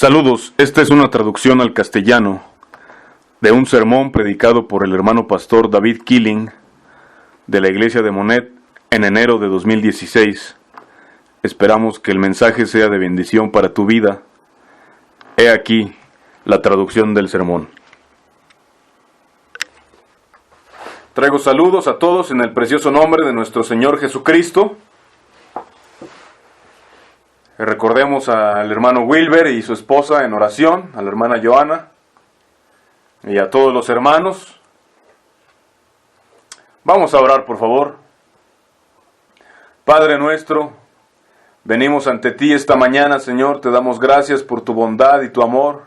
Saludos, esta es una traducción al castellano de un sermón predicado por el hermano pastor David Killing de la iglesia de Monet en enero de 2016. Esperamos que el mensaje sea de bendición para tu vida. He aquí la traducción del sermón. Traigo saludos a todos en el precioso nombre de nuestro Señor Jesucristo. Recordemos al hermano Wilber y su esposa en oración, a la hermana Joana y a todos los hermanos. Vamos a orar, por favor. Padre nuestro, venimos ante ti esta mañana, Señor, te damos gracias por tu bondad y tu amor.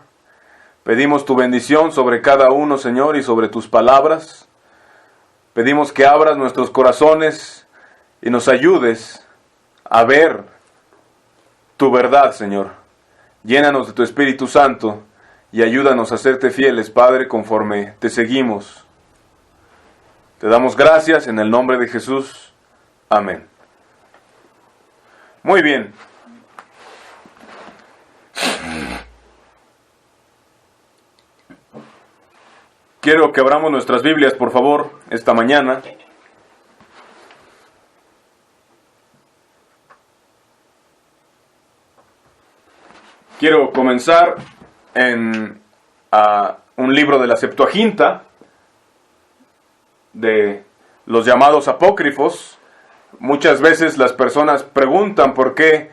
Pedimos tu bendición sobre cada uno, Señor, y sobre tus palabras. Pedimos que abras nuestros corazones y nos ayudes a ver tu verdad, Señor. Llénanos de tu Espíritu Santo y ayúdanos a serte fieles, Padre, conforme te seguimos. Te damos gracias en el nombre de Jesús. Amén. Muy bien. Quiero que abramos nuestras Biblias, por favor, esta mañana. Quiero comenzar en un libro de la Septuaginta, de los llamados apócrifos. Muchas veces las personas preguntan por qué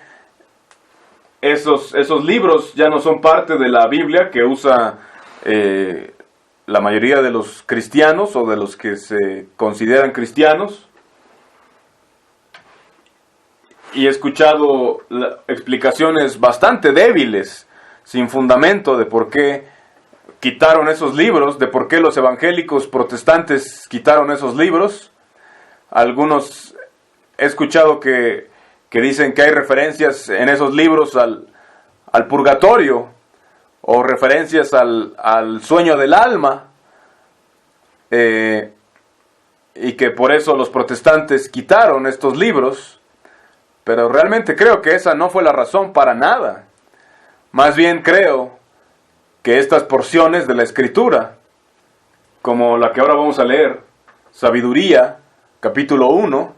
esos libros ya no son parte de la Biblia que usa la mayoría de los cristianos o de los que se consideran cristianos. Y he escuchado explicaciones bastante débiles, sin fundamento, de por qué quitaron esos libros, de por qué los evangélicos protestantes quitaron esos libros. Algunos he escuchado que dicen que hay referencias en esos libros al purgatorio, o referencias al sueño del alma, y que por eso los protestantes quitaron estos libros. Pero realmente creo que esa no fue la razón para nada. Más bien creo que estas porciones de la Escritura, como la que ahora vamos a leer, Sabiduría, capítulo 1,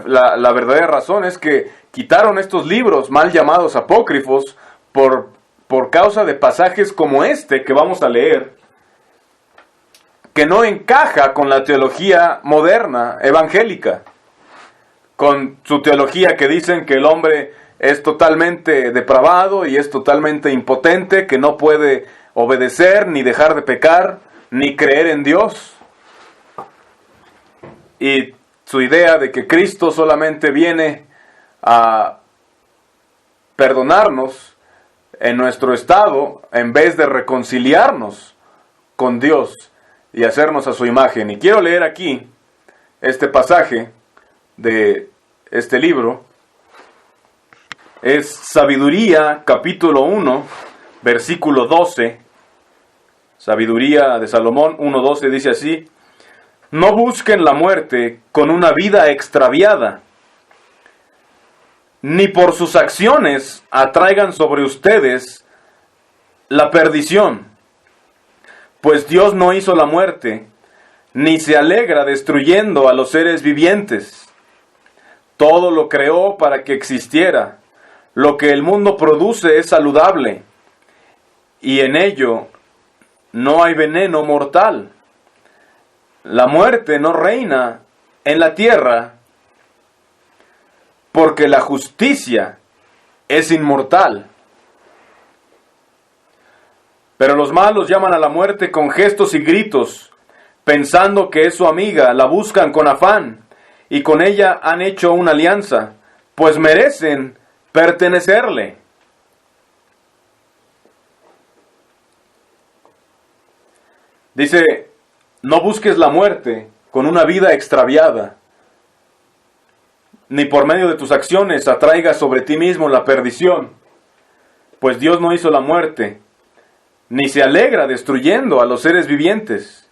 la verdadera razón es que quitaron estos libros mal llamados apócrifos por causa de pasajes como este que vamos a leer, que no encaja con la teología moderna, evangélica, con su teología que dicen que el hombre es totalmente depravado y es totalmente impotente, que no puede obedecer, ni dejar de pecar, ni creer en Dios. Y su idea de que Cristo solamente viene a perdonarnos en nuestro estado, en vez de reconciliarnos con Dios y hacernos a su imagen. Y quiero leer aquí este pasaje de este libro. Es Sabiduría, capítulo 1, versículo 12. Sabiduría de Salomón 1:12 dice así: no busquen la muerte con una vida extraviada, ni por sus acciones atraigan sobre ustedes la perdición. Pues Dios no hizo la muerte, ni se alegra destruyendo a los seres vivientes. Todo lo creó para que existiera. Lo que el mundo produce es saludable, y en ello no hay veneno mortal. La muerte no reina en la tierra, porque la justicia es inmortal. Pero los malos llaman a la muerte con gestos y gritos, pensando que es su amiga, la buscan con afán, y con ella han hecho una alianza, pues merecen pertenecerle. Dice: no busques la muerte con una vida extraviada, ni por medio de tus acciones atraigas sobre ti mismo la perdición, pues Dios no hizo la muerte, ni se alegra destruyendo a los seres vivientes.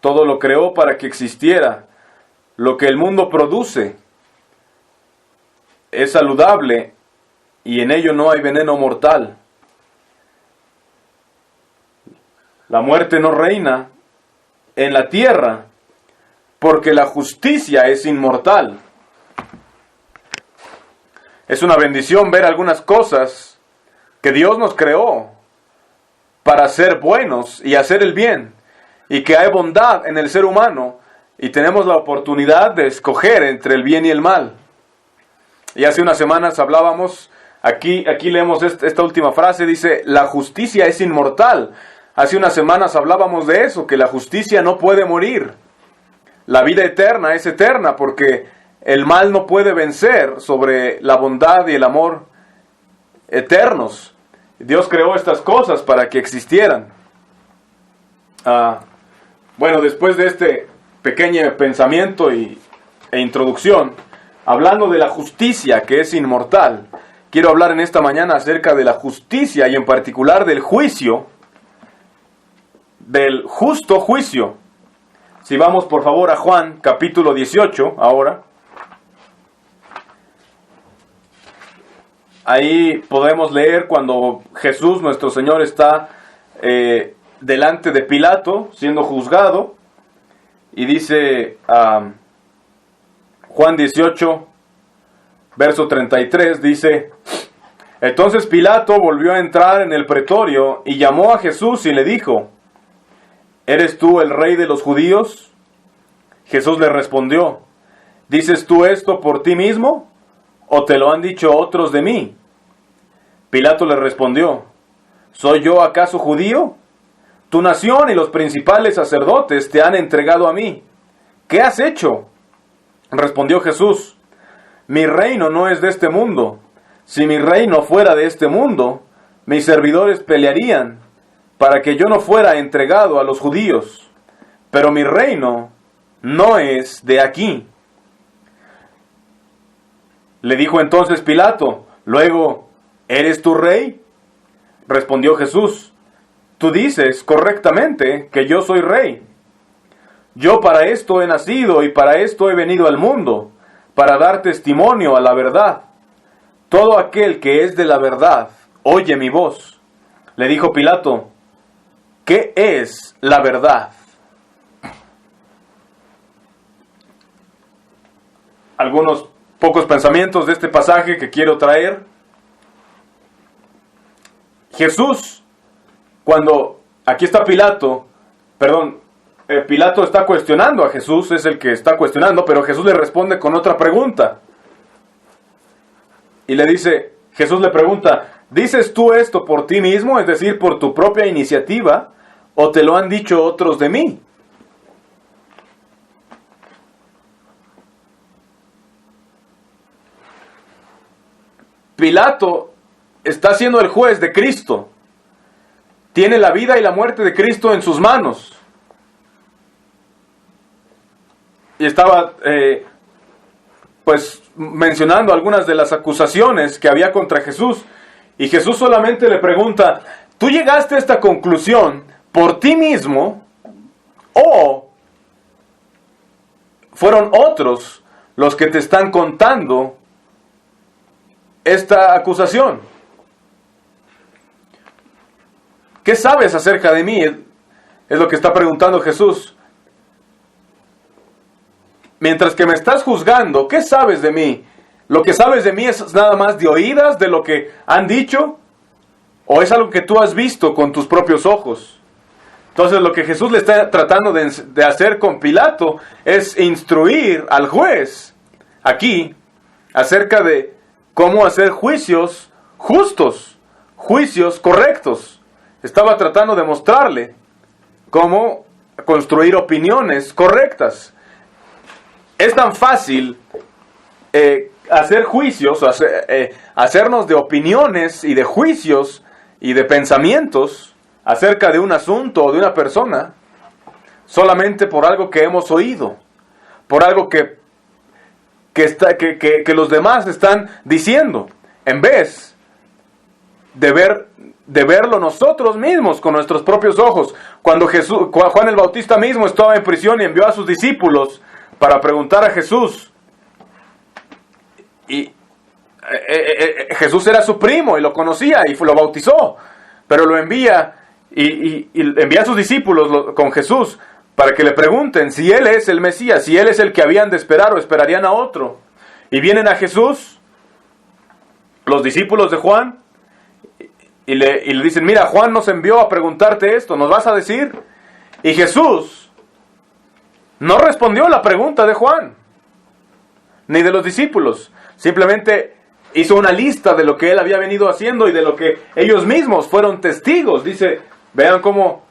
Todo lo creó para que existiera. Lo que el mundo produce es saludable y en ello no hay veneno mortal. La muerte no reina en la tierra porque la justicia es inmortal. Es una bendición ver algunas cosas que Dios nos creó para ser buenos y hacer el bien, y que hay bondad en el ser humano y tenemos la oportunidad de escoger entre el bien y el mal. Y hace unas semanas hablábamos, aquí leemos esta última frase, dice, la justicia es inmortal. Hace unas semanas hablábamos de eso, que la justicia no puede morir. La vida eterna es eterna porque el mal no puede vencer sobre la bondad y el amor eternos. Dios creó estas cosas para que existieran. Bueno, después de este pequeño pensamiento e introducción, hablando de la justicia que es inmortal, quiero hablar en esta mañana acerca de la justicia y en particular del juicio, del justo juicio. Si vamos por favor a Juan capítulo 18 ahora. Ahí podemos leer cuando Jesús, nuestro Señor, está delante de Pilato, siendo juzgado. Y dice Juan 18, verso 33, dice, entonces Pilato volvió a entrar en el pretorio y llamó a Jesús y le dijo, ¿eres tú el rey de los judíos? Jesús le respondió, ¿dices tú esto por ti mismo? ¿O te lo han dicho otros de mí? Pilato le respondió, ¿soy yo acaso judío? Tu nación y los principales sacerdotes te han entregado a mí. ¿Qué has hecho? Respondió Jesús, mi reino no es de este mundo. Si mi reino fuera de este mundo, mis servidores pelearían para que yo no fuera entregado a los judíos. Pero mi reino no es de aquí. Le dijo entonces Pilato, luego, ¿eres tu rey? Respondió Jesús, tú dices correctamente que yo soy rey. Yo para esto he nacido y para esto he venido al mundo, para dar testimonio a la verdad. Todo aquel que es de la verdad, oye mi voz. Le dijo Pilato, ¿qué es la verdad? Algunos pocos pensamientos de este pasaje que quiero traer. Jesús, cuando aquí está Pilato está cuestionando a Jesús, es el que está cuestionando, pero Jesús le responde con otra pregunta. Y le dice, Jesús le pregunta, ¿dices tú esto por ti mismo, es decir, por tu propia iniciativa, o te lo han dicho otros de mí? Pilato está siendo el juez de Cristo. Tiene la vida y la muerte de Cristo en sus manos. Y estaba mencionando algunas de las acusaciones que había contra Jesús. Y Jesús solamente le pregunta, ¿tú llegaste a esta conclusión por ti mismo o fueron otros los que te están contando esta acusación? ¿Qué sabes acerca de mí? Es lo que está preguntando Jesús. Mientras que me estás juzgando, ¿qué sabes de mí? ¿Lo que sabes de mí es nada más de oídas de lo que han dicho? ¿O es algo que tú has visto con tus propios ojos? Entonces lo que Jesús le está tratando de hacer con Pilato es instruir al juez aquí acerca de cómo hacer juicios justos, juicios correctos. Estaba tratando de mostrarle cómo construir opiniones correctas. Es tan fácil hacer juicios, hacernos de opiniones y de juicios y de pensamientos acerca de un asunto o de una persona, solamente por algo que hemos oído, por algo que los demás están diciendo, en vez de verlo nosotros mismos con nuestros propios ojos. Cuando Juan el Bautista mismo estaba en prisión y envió a sus discípulos para preguntar a Jesús, y Jesús era su primo y lo conocía y lo bautizó, pero lo envía y envía a sus discípulos con Jesús para que le pregunten si Él es el Mesías, si Él es el que habían de esperar o esperarían a otro. Y vienen a Jesús, los discípulos de Juan, y le dicen, mira, Juan nos envió a preguntarte esto, ¿nos vas a decir? Y Jesús no respondió a la pregunta de Juan, ni de los discípulos. Simplemente hizo una lista de lo que Él había venido haciendo y de lo que ellos mismos fueron testigos. Dice, vean cómo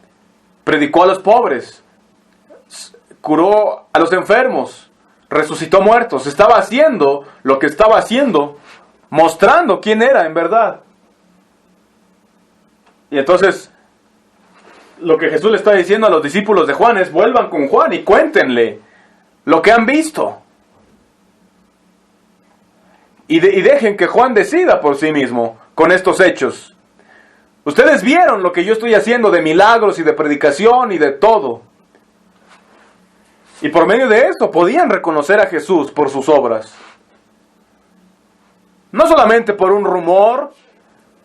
predicó a los pobres, curó a los enfermos, resucitó muertos. Estaba haciendo lo que estaba haciendo, mostrando quién era en verdad. Y entonces, lo que Jesús le está diciendo a los discípulos de Juan es, vuelvan con Juan y cuéntenle lo que han visto. Y dejen que Juan decida por sí mismo con estos hechos. Ustedes vieron lo que yo estoy haciendo de milagros y de predicación y de todo. Y por medio de esto podían reconocer a Jesús por sus obras. No solamente por un rumor,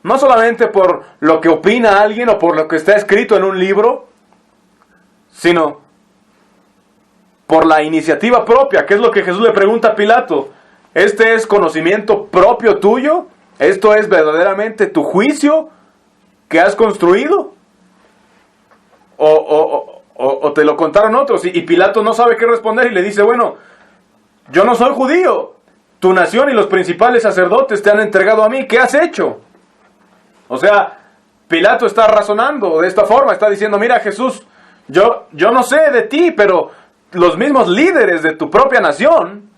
no solamente por lo que opina alguien o por lo que está escrito en un libro, sino por la iniciativa propia, que es lo que Jesús le pregunta a Pilato. ¿Este es conocimiento propio tuyo? ¿Esto es verdaderamente tu juicio que has construido? ¿O te lo contaron otros? Y Pilato no sabe qué responder y le dice, bueno, yo no soy judío. Tu nación y los principales sacerdotes te han entregado a mí. ¿Qué has hecho? O sea, Pilato está razonando de esta forma. Está diciendo, mira Jesús, yo no sé de ti, pero los mismos líderes de tu propia nación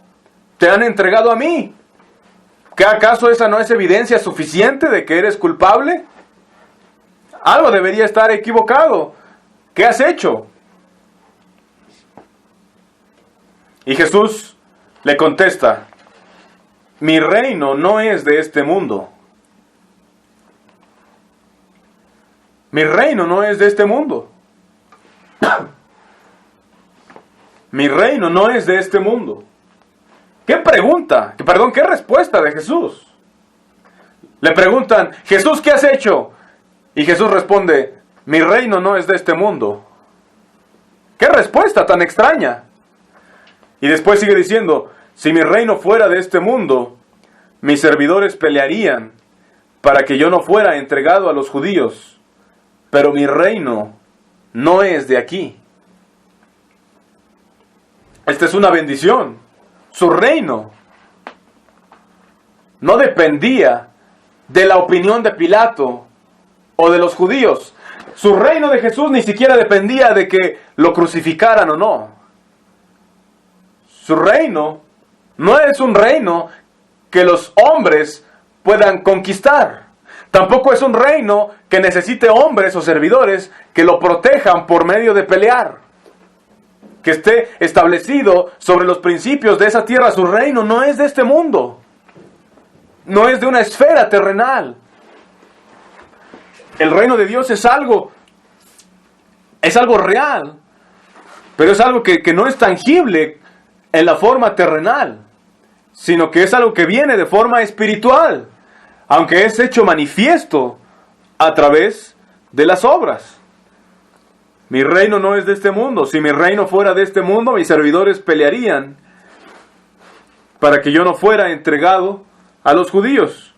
te han entregado a mí. ¿Qué acaso esa no es evidencia suficiente de que eres culpable? Algo debería estar equivocado. ¿Qué has hecho? Y Jesús le contesta, mi reino no es de este mundo. Mi reino no es de este mundo. Mi reino no es de este mundo. ¿Qué pregunta? ¿Qué respuesta de Jesús? Le preguntan, Jesús, ¿qué has hecho? Y Jesús responde, mi reino no es de este mundo. ¿Qué respuesta tan extraña? Y después sigue diciendo, si mi reino fuera de este mundo, mis servidores pelearían para que yo no fuera entregado a los judíos. Pero mi reino no es de aquí. Esta es una bendición. Su reino no dependía de la opinión de Pilato o de los judíos. Su reino de Jesús ni siquiera dependía de que lo crucificaran o no. Su reino no es un reino que los hombres puedan conquistar. Tampoco es un reino que necesite hombres o servidores que lo protejan por medio de pelear. Que esté establecido sobre los principios de esa tierra. Su reino no es de este mundo. No es de una esfera terrenal. El reino de Dios es algo real, pero es algo que no es tangible en la forma terrenal, sino que es algo que viene de forma espiritual, aunque es hecho manifiesto a través de las obras. Mi reino no es de este mundo. Si mi reino fuera de este mundo, mis servidores pelearían para que yo no fuera entregado a los judíos.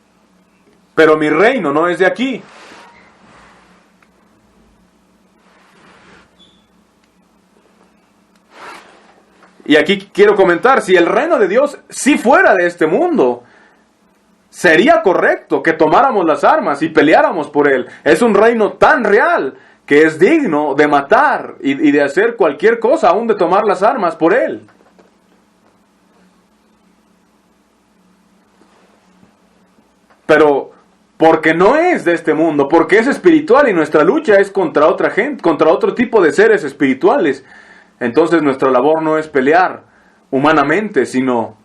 Pero mi reino no es de aquí. Y aquí quiero comentar, si el reino de Dios sí fuera de este mundo, sería correcto que tomáramos las armas y peleáramos por él. Es un reino tan real que es digno de matar y de hacer cualquier cosa, aún de tomar las armas por él. Pero porque no es de este mundo, porque es espiritual y nuestra lucha es contra otra gente, contra otro tipo de seres espirituales, entonces nuestra labor no es pelear humanamente, sino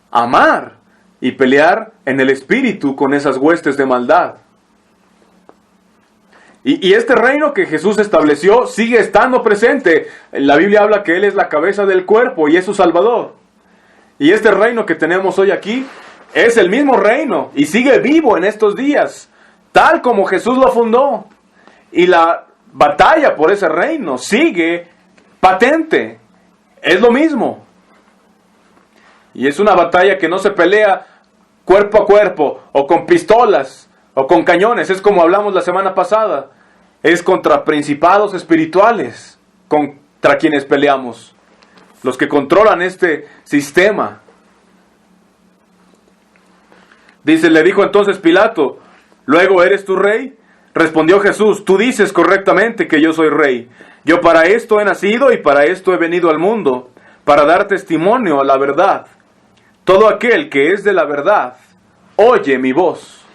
amar y pelear en el espíritu con esas huestes de maldad. Y este reino que Jesús estableció sigue estando presente. La Biblia habla que Él es la cabeza del cuerpo y es su Salvador. Y este reino que tenemos hoy aquí es el mismo reino y sigue vivo en estos días, tal como Jesús lo fundó. Y la batalla por ese reino sigue patente. Es lo mismo. Y es una batalla que no se pelea cuerpo a cuerpo, o con pistolas, o con cañones. Es como hablamos la semana pasada. Es contra principados espirituales, contra quienes peleamos. Los que controlan este sistema. Dice, le dijo entonces Pilato, ¿luego eres tú rey? Respondió Jesús, tú dices correctamente que yo soy rey. Yo para esto he nacido y para esto he venido al mundo, para dar testimonio a la verdad. Todo aquel que es de la verdad, oye mi voz.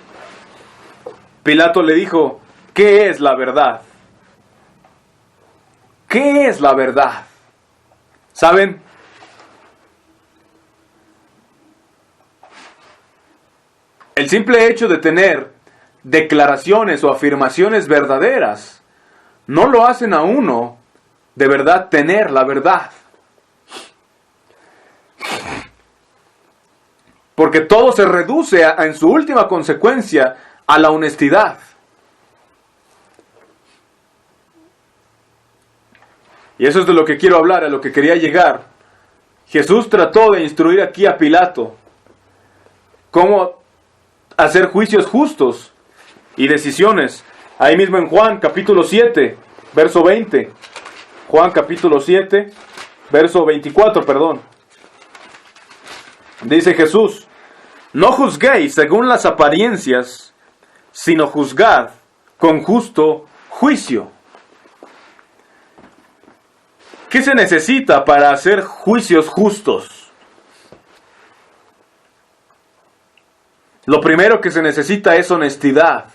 Pilato le dijo, ¿qué es la verdad? ¿Qué es la verdad? ¿Saben? El simple hecho de tener declaraciones o afirmaciones verdaderas no lo hacen a uno de verdad tener la verdad. Porque todo se reduce en su última consecuencia a la honestidad. Y eso es de lo que quiero hablar, a lo que quería llegar. Jesús trató de instruir aquí a Pilato cómo hacer juicios justos y decisiones. Ahí mismo en Juan capítulo 7, verso 20. Juan capítulo 7, verso 24, perdón. Dice Jesús, no juzguéis según las apariencias, sino juzgad con justo juicio. ¿Qué se necesita para hacer juicios justos? Lo primero que se necesita es honestidad.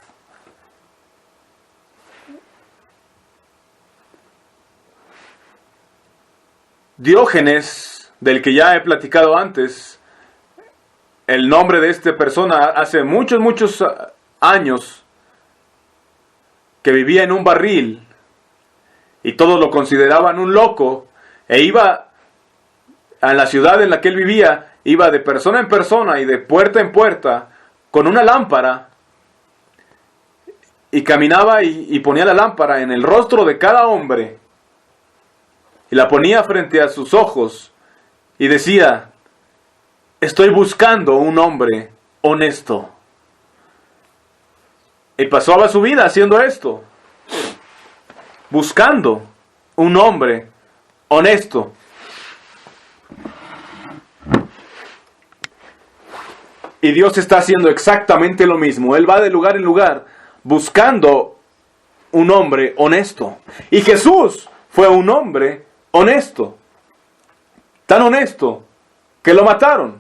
Diógenes, del que ya he platicado antes, el nombre de esta persona hace muchos años que vivía en un barril y todos lo consideraban un loco, e iba a la ciudad en la que él vivía, iba de persona en persona y de puerta en puerta con una lámpara y caminaba y ponía la lámpara en el rostro de cada hombre y la ponía frente a sus ojos y decía, estoy buscando un hombre honesto. Y pasaba su vida haciendo esto, buscando un hombre honesto. Y Dios está haciendo exactamente lo mismo. Él va de lugar en lugar buscando un hombre honesto. Y Jesús fue un hombre honesto. Tan honesto que lo mataron.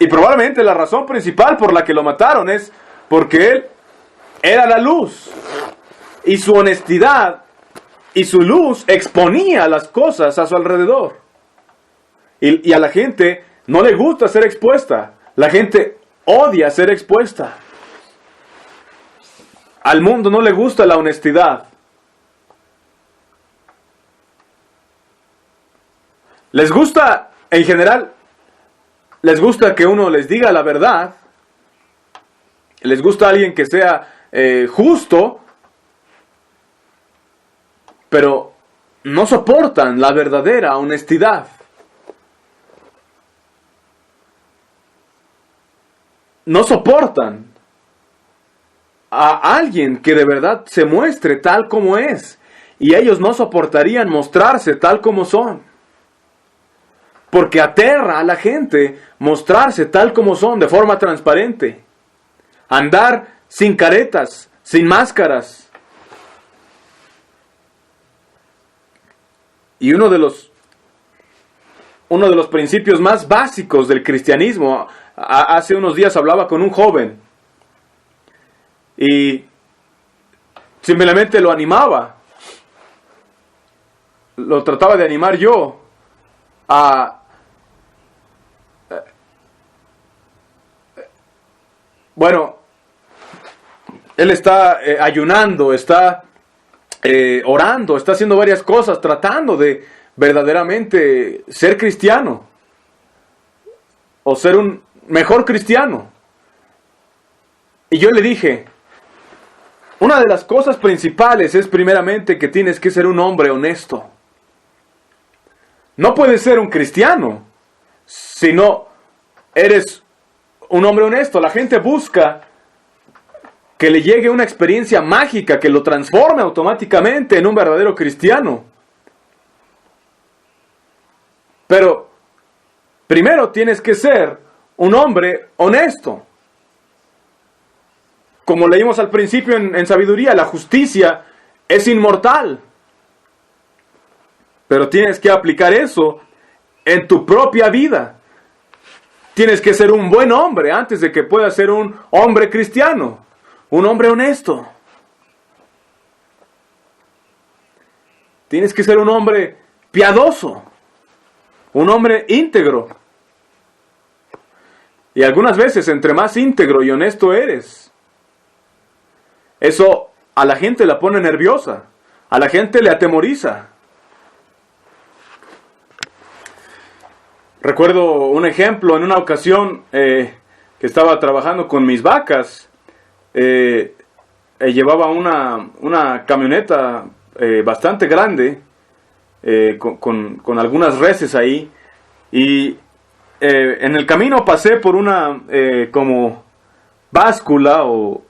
Y probablemente la razón principal por la que lo mataron es porque él era la luz. Y su honestidad y su luz exponía las cosas a su alrededor. Y a la gente no le gusta ser expuesta. La gente odia ser expuesta. Al mundo no le gusta la honestidad. Les gusta, en general, les gusta que uno les diga la verdad. Les gusta alguien que sea justo. Pero no soportan la verdadera honestidad. No soportan a alguien que de verdad se muestre tal como es. Y ellos no soportarían mostrarse tal como son. Porque aterra a la gente mostrarse tal como son, de forma transparente. Andar sin caretas, sin máscaras. Y uno de los principios más básicos del cristianismo, hace unos días hablaba con un joven y simplemente lo animaba. Lo trataba de animar yo a bueno, él está ayunando, está orando, está haciendo varias cosas, tratando de verdaderamente ser cristiano. o ser un mejor cristiano. Y yo le dije, una de las cosas principales es primeramente que tienes que ser un hombre honesto. No puedes ser un cristiano si no eres un hombre honesto. La gente busca que le llegue una experiencia mágica que lo transforme automáticamente en un verdadero cristiano. Pero primero tienes que ser un hombre honesto. Como leímos al principio en Sabiduría, la justicia es inmortal. Pero tienes que aplicar eso en tu propia vida. Tienes que ser un buen hombre antes de que puedas ser un hombre cristiano, un hombre honesto. Tienes que ser un hombre piadoso, un hombre íntegro. Y algunas veces, entre más íntegro y honesto eres, eso a la gente la pone nerviosa, a la gente le atemoriza. Recuerdo un ejemplo, en una ocasión que estaba trabajando con mis vacas, llevaba una camioneta bastante grande, con algunas reses ahí, y en el camino pasé por una como báscula o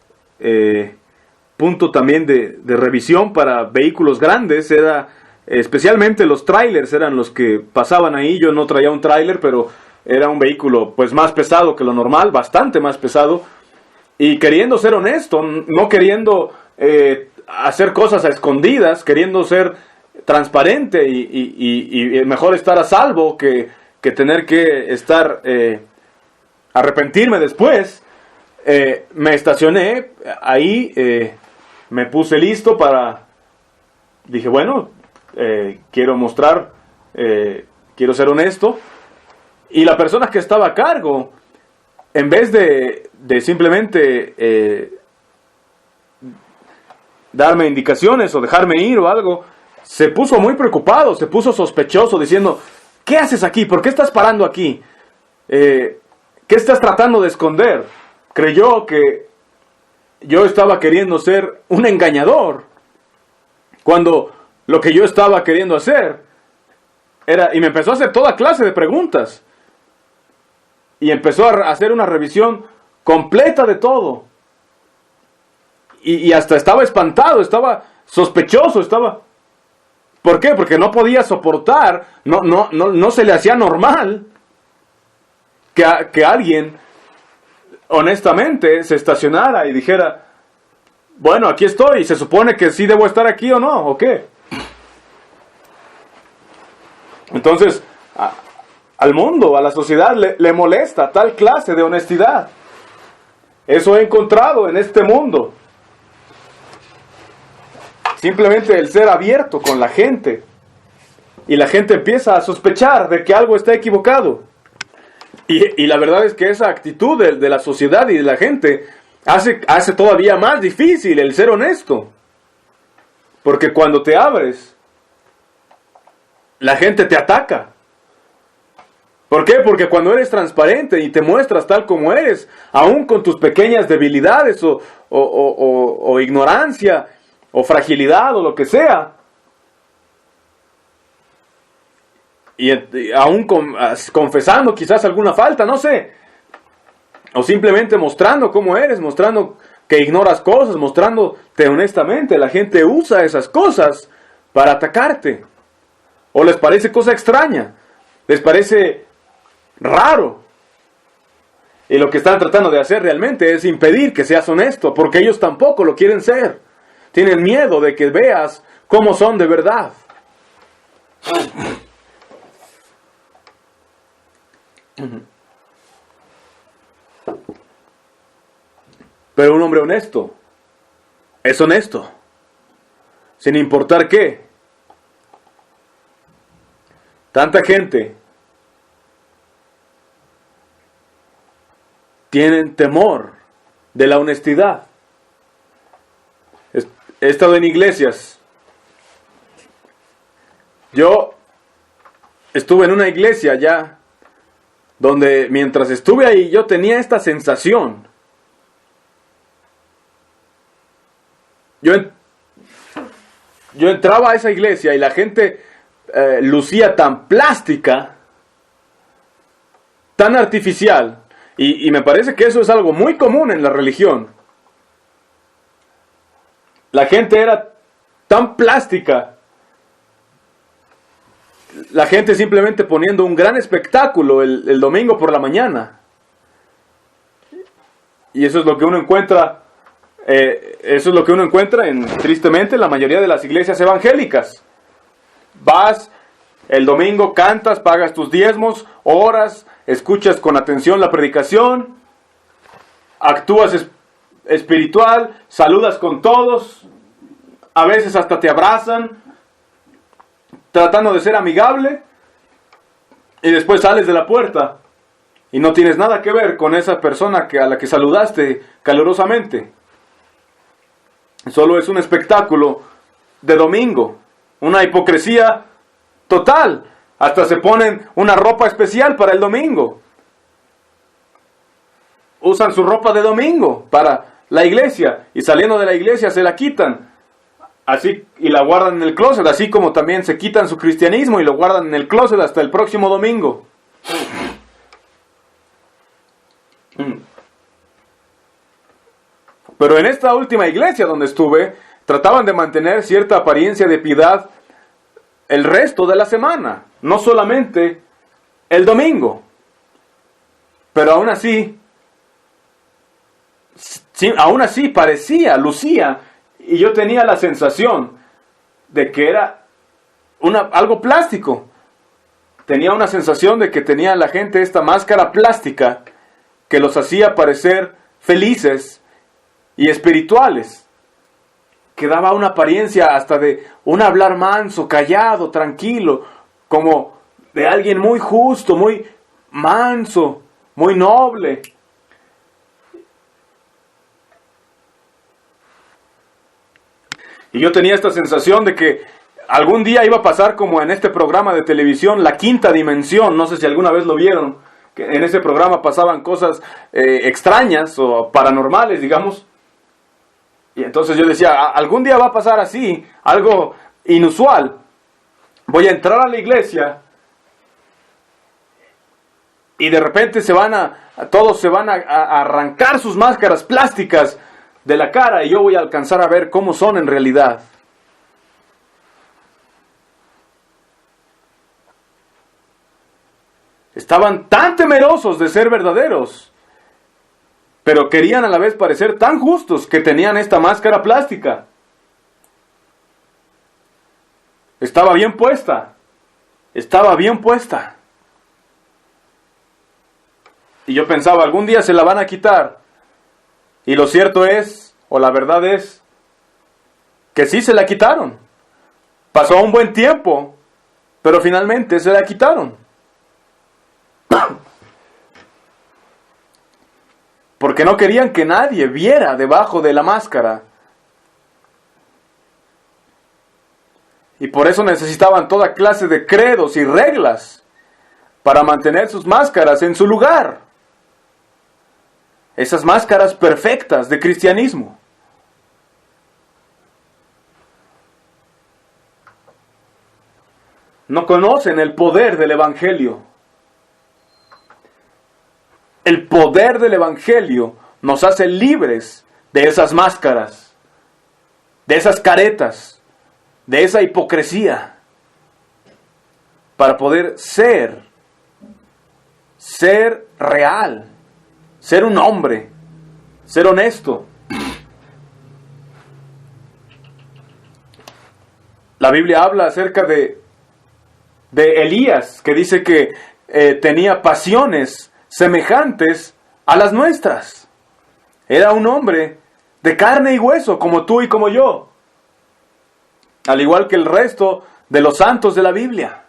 punto también de revisión para vehículos grandes. Era especialmente los trailers eran los que pasaban ahí. Yo no traía un trailer, pero era un vehículo pues más pesado que lo normal, bastante más pesado, y queriendo ser honesto, no queriendo hacer cosas a escondidas, queriendo ser transparente y mejor estar a salvo que tener que estar arrepentirme después. Me estacioné ahí, me puse listo dije, bueno, quiero mostrar, quiero ser honesto. Y la persona que estaba a cargo, en vez de simplemente darme indicaciones o dejarme ir o algo, se puso muy preocupado, se puso sospechoso, diciendo, ¿qué haces aquí? ¿Por qué estás parando aquí? ¿Qué estás tratando de esconder? Creyó que yo estaba queriendo ser un engañador, cuando lo que yo estaba queriendo hacer era, y me empezó a hacer toda clase de preguntas, y empezó a hacer una revisión completa de todo, y hasta estaba espantado, estaba sospechoso, ¿por qué? Porque no podía soportar, no se le hacía normal que alguien honestamente se estacionara y dijera, bueno, aquí estoy, ¿se supone que sí debo estar aquí o no? ¿O qué? Entonces, al mundo, a la sociedad le molesta tal clase de honestidad. Eso he encontrado en este mundo. Simplemente el ser abierto con la gente, y la gente empieza a sospechar de que algo está equivocado. Y la verdad es que esa actitud de la sociedad y de la gente hace todavía más difícil el ser honesto. Porque cuando te abres, la gente te ataca. ¿Por qué? Porque cuando eres transparente y te muestras tal como eres, aún con tus pequeñas debilidades o ignorancia o fragilidad o lo que sea, y aún confesando quizás alguna falta, no sé, o simplemente mostrando cómo eres, mostrando que ignoras cosas, mostrándote honestamente, la gente usa esas cosas para atacarte, o les parece cosa extraña, les parece raro, y lo que están tratando de hacer realmente es impedir que seas honesto, porque ellos tampoco lo quieren ser, tienen miedo de que veas cómo son de verdad. Pero un hombre honesto es honesto, sin importar qué. Tanta gente tiene temor de la honestidad. He estado en iglesias. Yo estuve en una iglesia ya donde mientras estuve ahí yo tenía esta sensación. Yo entraba a esa iglesia y la gente lucía tan plástica, tan artificial, y me parece que eso es algo muy común en la religión. La gente era tan plástica, la gente simplemente poniendo un gran espectáculo el domingo por la mañana. Y eso es lo que uno encuentra, tristemente, en la mayoría de las iglesias evangélicas. Vas el domingo, cantas, pagas tus diezmos, oras, escuchas con atención la predicación, actúas espiritual, saludas con todos, a veces hasta te abrazan, tratando de ser amigable, y después sales de la puerta y no tienes nada que ver con esa persona a la que saludaste calurosamente. Solo es un espectáculo de domingo, una hipocresía total. Hasta se ponen una ropa especial para el domingo. Usan su ropa de domingo para la iglesia y saliendo de la iglesia se la quitan. Así, y la guardan en el closet, así como también se quitan su cristianismo y lo guardan en el closet hasta el próximo domingo. Pero en esta última iglesia donde estuve, trataban de mantener cierta apariencia de piedad el resto de la semana, no solamente el domingo. Pero aún así parecía, lucía, y yo tenía la sensación de que era algo plástico. Tenía una sensación de que tenía la gente esta máscara plástica que los hacía parecer felices y espirituales, que daba una apariencia hasta de un hablar manso, callado, tranquilo, como de alguien muy justo, muy manso, muy noble. Y yo tenía esta sensación de que algún día iba a pasar como en este programa de televisión, La Quinta Dimensión, no sé si alguna vez lo vieron, que en ese programa pasaban cosas extrañas o paranormales, digamos. Y entonces yo decía, algún día va a pasar así, algo inusual. Voy a entrar a la iglesia y de repente todos se van a arrancar sus máscaras plásticas de la cara y yo voy a alcanzar a ver cómo son en realidad. Estaban tan temerosos de ser verdaderos, pero querían a la vez parecer tan justos que tenían esta máscara plástica. Estaba bien puesta. Y yo pensaba, algún día se la van a quitar. Y lo cierto es, o la verdad es, que sí se la quitaron. Pasó un buen tiempo, pero finalmente se la quitaron. Porque no querían que nadie viera debajo de la máscara. Y por eso necesitaban toda clase de credos y reglas para mantener sus máscaras en su lugar. Esas máscaras perfectas de cristianismo. No conocen el poder del Evangelio. El poder del Evangelio nos hace libres de esas máscaras, de esas caretas, de esa hipocresía, para poder ser real, ser un hombre, ser honesto. La Biblia habla acerca de Elías, que dice que tenía pasiones semejantes a las nuestras. Era un hombre de carne y hueso, como tú y como yo, al igual que el resto de los santos de la Biblia.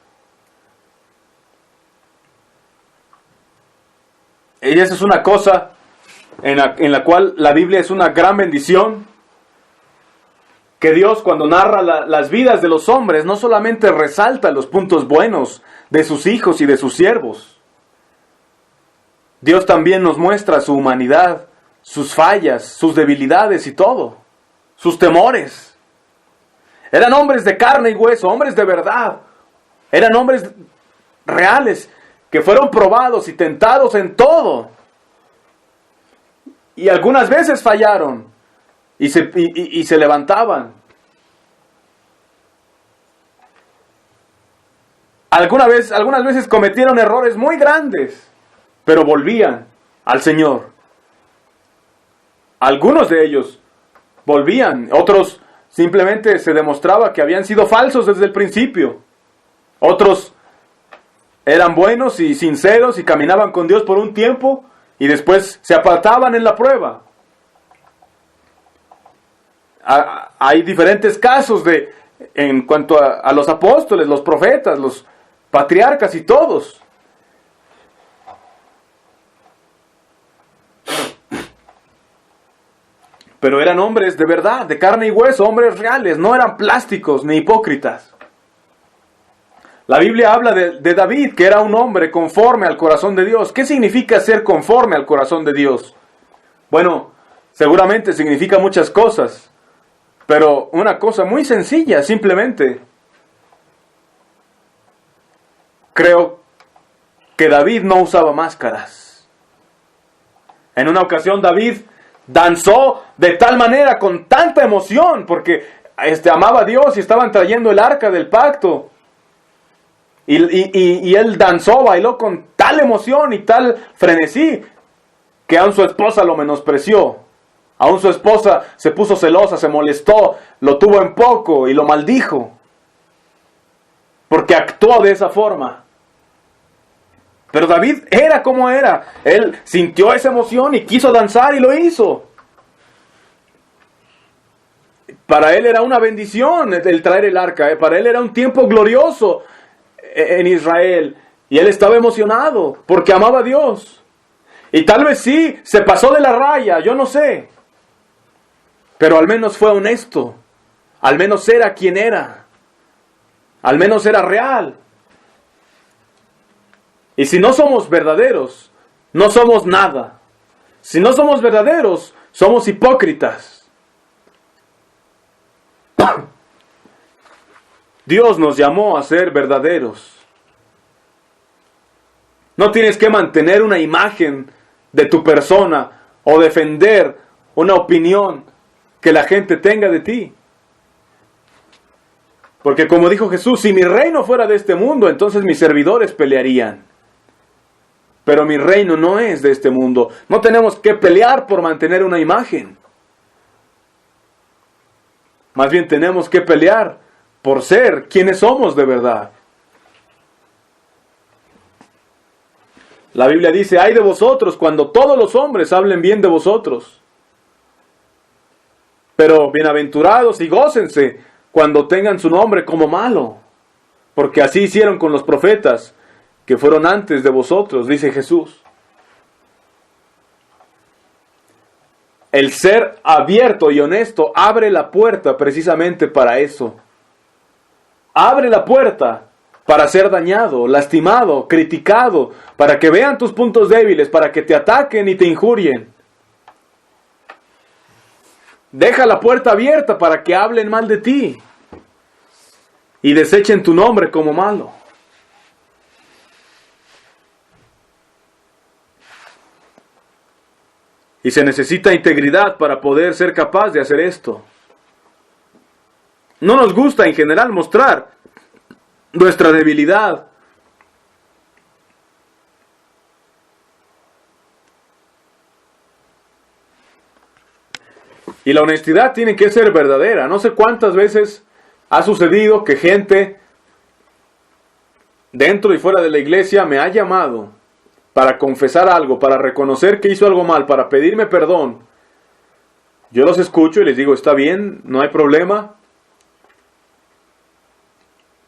Y esa es una cosa en la cual la Biblia es una gran bendición, que Dios, cuando narra las vidas de los hombres, no solamente resalta los puntos buenos de sus hijos y de sus siervos, Dios también nos muestra su humanidad, sus fallas, sus debilidades y todo, sus temores. Eran hombres de carne y hueso, hombres de verdad. Eran hombres reales que fueron probados y tentados en todo. Y algunas veces fallaron y se levantaban. Algunas veces cometieron errores muy grandes, pero volvían al Señor. Algunos de ellos volvían, otros simplemente se demostraba que habían sido falsos desde el principio. Otros eran buenos y sinceros y caminaban con Dios por un tiempo y después se apartaban en la prueba. Hay diferentes casos en cuanto a los apóstoles, los profetas, los patriarcas y todos. Pero eran hombres de verdad, de carne y hueso, hombres reales, no eran plásticos ni hipócritas. La Biblia habla de David, que era un hombre conforme al corazón de Dios. ¿Qué significa ser conforme al corazón de Dios? Bueno, seguramente significa muchas cosas, pero una cosa muy sencilla, simplemente. Creo que David no usaba máscaras. En una ocasión David danzó de tal manera, con tanta emoción, porque amaba a Dios y estaban trayendo el arca del pacto. Y él danzó, bailó con tal emoción y tal frenesí, que aún su esposa lo menospreció. Aún su esposa se puso celosa, se molestó, lo tuvo en poco y lo maldijo. Porque actuó de esa forma. Pero David era como era. Él sintió esa emoción y quiso danzar y lo hizo. Para él era una bendición el traer el arca. Para él era un tiempo glorioso en Israel. Y él estaba emocionado porque amaba a Dios. Y tal vez sí, se pasó de la raya, yo no sé. Pero al menos fue honesto. Al menos era quien era. Al menos era real. Y si no somos verdaderos, no somos nada. Si no somos verdaderos, somos hipócritas. Dios nos llamó a ser verdaderos. No tienes que mantener una imagen de tu persona o defender una opinión que la gente tenga de ti. Porque como dijo Jesús, si mi reino fuera de este mundo, entonces mis servidores pelearían. Pero mi reino no es de este mundo. No tenemos que pelear por mantener una imagen. Más bien tenemos que pelear por ser quienes somos de verdad. La Biblia dice, ay de vosotros cuando todos los hombres hablen bien de vosotros. Pero bienaventurados y gócense cuando tengan su nombre como malo. Porque así hicieron con los profetas que fueron antes de vosotros, dice Jesús. El ser abierto y honesto abre la puerta precisamente para eso. Abre la puerta para ser dañado, lastimado, criticado, para que vean tus puntos débiles, para que te ataquen y te injurien. Deja la puerta abierta para que hablen mal de ti y desechen tu nombre como malo. Y se necesita integridad para poder ser capaz de hacer esto. No nos gusta en general mostrar nuestra debilidad. Y la honestidad tiene que ser verdadera. No sé cuántas veces ha sucedido que gente dentro y fuera de la iglesia me ha llamado para confesar algo, para reconocer que hizo algo mal, para pedirme perdón. Yo los escucho y les digo, está bien, no hay problema.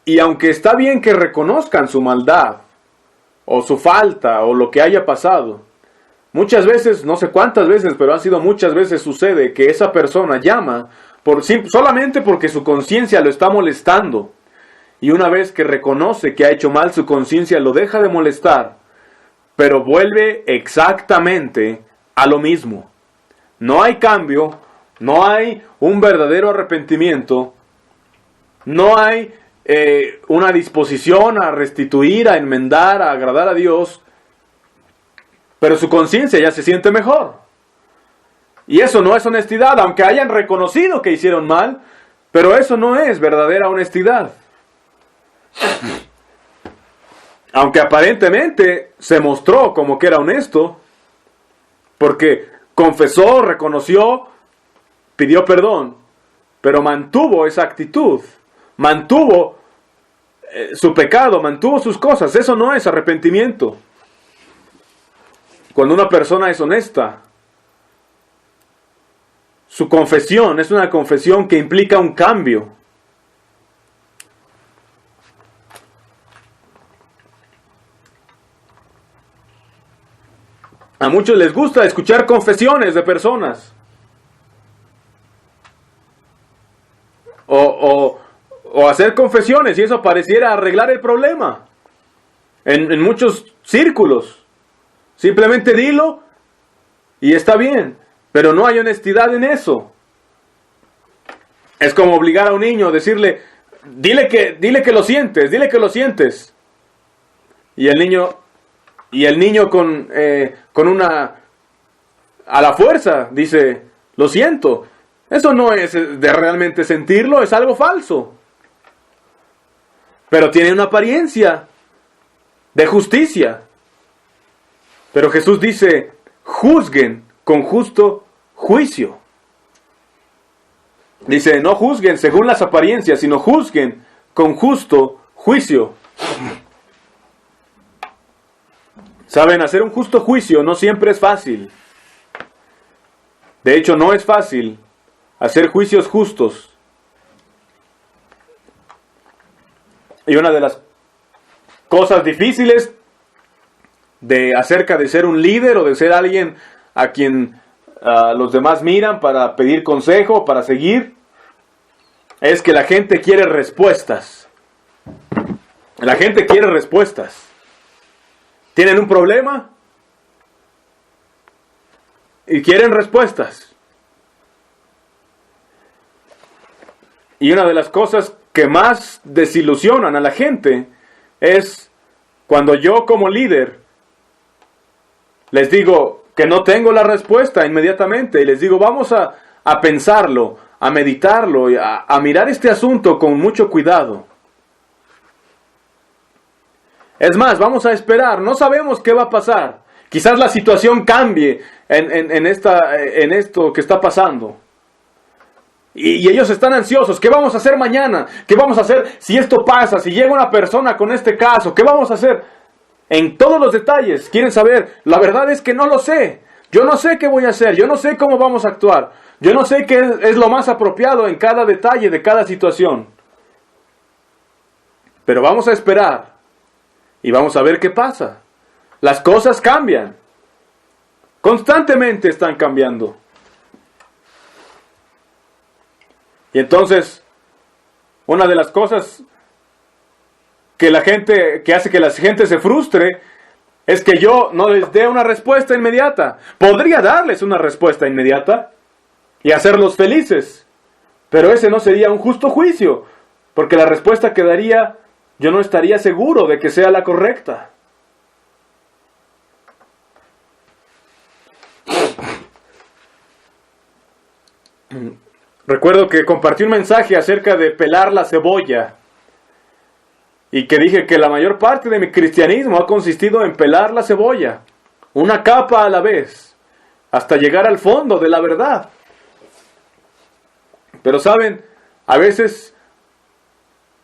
Y aunque está bien que reconozcan su maldad, o su falta, o lo que haya pasado, muchas veces, no sé cuántas veces, pero ha sido muchas veces sucede que esa persona llama solamente porque su conciencia lo está molestando. Y una vez que reconoce que ha hecho mal, su conciencia lo deja de molestar. pero vuelve exactamente a lo mismo. No hay cambio, no hay un verdadero arrepentimiento, no hay una disposición a restituir, a enmendar, a agradar a Dios, pero su conciencia ya se siente mejor. Y eso no es honestidad, aunque hayan reconocido que hicieron mal, pero eso no es verdadera honestidad. Aunque aparentemente se mostró como que era honesto, porque confesó, reconoció, pidió perdón, pero mantuvo esa actitud, mantuvo su pecado, mantuvo sus cosas. Eso no es arrepentimiento. Cuando una persona es honesta, su confesión es una confesión que implica un cambio. A muchos les gusta escuchar confesiones de personas. O hacer confesiones, y eso pareciera arreglar el problema. En muchos círculos. Simplemente dilo y está bien. Pero no hay honestidad en eso. Es como obligar a un niño, decirle, dile que lo sientes, dile que lo sientes. Y el niño con una, a la fuerza, dice, lo siento. Eso no es de realmente sentirlo, es algo falso. Pero tiene una apariencia de justicia. Pero Jesús dice, juzguen con justo juicio. Dice, no juzguen según las apariencias, sino juzguen con justo juicio. Saben, hacer un justo juicio no siempre es fácil. De hecho, no es fácil hacer juicios justos. Y una de las cosas difíciles acerca de ser un líder o de ser alguien a quien los demás miran para pedir consejo, para seguir, es que la gente quiere respuestas. La gente quiere respuestas. ¿Tienen un problema? Y quieren respuestas. Y una de las cosas que más desilusionan a la gente es cuando yo como líder les digo que no tengo la respuesta inmediatamente y les digo vamos a pensarlo, a meditarlo, y a mirar este asunto con mucho cuidado. Es más, vamos a esperar, no sabemos qué va a pasar. Quizás la situación cambie en esto que está pasando. Y ellos están ansiosos. ¿Qué vamos a hacer mañana? ¿Qué vamos a hacer si esto pasa? Si llega una persona con este caso, ¿qué vamos a hacer? En todos los detalles quieren saber. La verdad es que no lo sé. Yo no sé qué voy a hacer. Yo no sé cómo vamos a actuar. Yo no sé qué es lo más apropiado en cada detalle de cada situación. Pero vamos a esperar. Y vamos a ver qué pasa. Las cosas cambian. Constantemente están cambiando. Y entonces, una de las cosas que hace que la gente se frustre es que yo no les dé una respuesta inmediata. Podría darles una respuesta inmediata y hacerlos felices, pero ese no sería un justo juicio, porque la respuesta que daría, yo no estaría seguro de que sea la correcta. Recuerdo que compartí un mensaje acerca de pelar la cebolla y que dije que la mayor parte de mi cristianismo ha consistido en pelar la cebolla, una capa a la vez, hasta llegar al fondo de la verdad. Pero saben, a veces,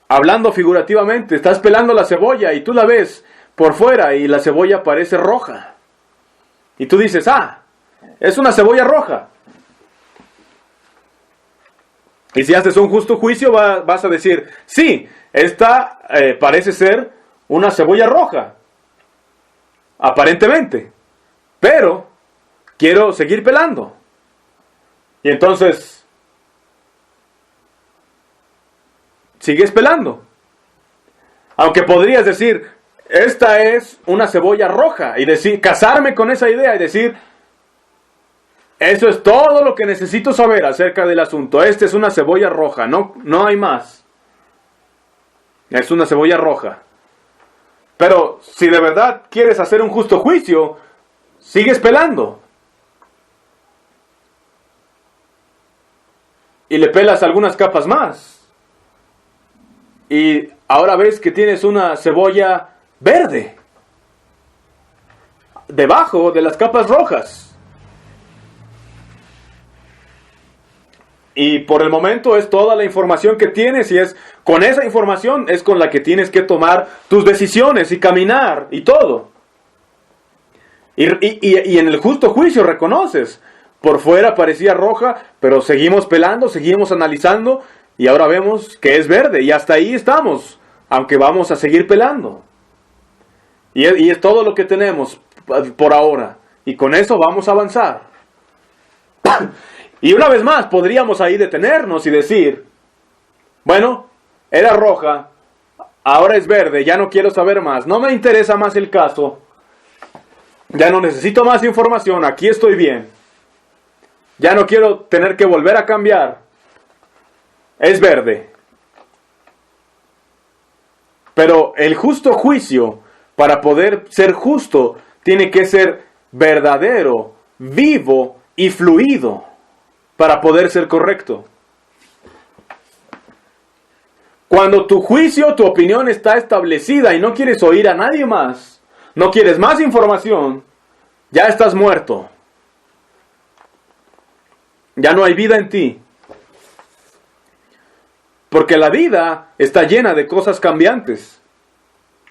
hablando figurativamente, estás pelando la cebolla y tú la ves por fuera y la cebolla parece roja. Y tú dices, es una cebolla roja. Y si haces un justo juicio vas a decir, sí, esta parece ser una cebolla roja, aparentemente, pero quiero seguir pelando. Y entonces, sigues pelando. Aunque podrías decir, esta es una cebolla roja, y decir, casarme con esa idea y decir, eso es todo lo que necesito saber acerca del asunto. Esta es una cebolla roja, no hay más. Es una cebolla roja. Pero si de verdad quieres hacer un justo juicio, sigues pelando. Y le pelas algunas capas más. Y ahora ves que tienes una cebolla verde debajo de las capas rojas. Y por el momento es toda la información que tienes, y es con esa información es con la que tienes que tomar tus decisiones y caminar y todo. Y en el justo juicio reconoces, por fuera parecía roja, pero seguimos pelando, seguimos analizando, y ahora vemos que es verde, y hasta ahí estamos, aunque vamos a seguir pelando. Y es todo lo que tenemos por ahora, y con eso vamos a avanzar. Y una vez más podríamos ahí detenernos y decir, bueno, era roja, ahora es verde, ya no quiero saber más, no me interesa más el caso, ya no necesito más información, aquí estoy bien, ya no quiero tener que volver a cambiar, es verde. Pero el justo juicio, para poder ser justo, tiene que ser verdadero, vivo y fluido, para poder ser correcto. Cuando tu juicio, tu opinión está establecida y no quieres oír a nadie más, no quieres más información, ya estás muerto. Ya no hay vida en ti. Porque la vida está llena de cosas cambiantes.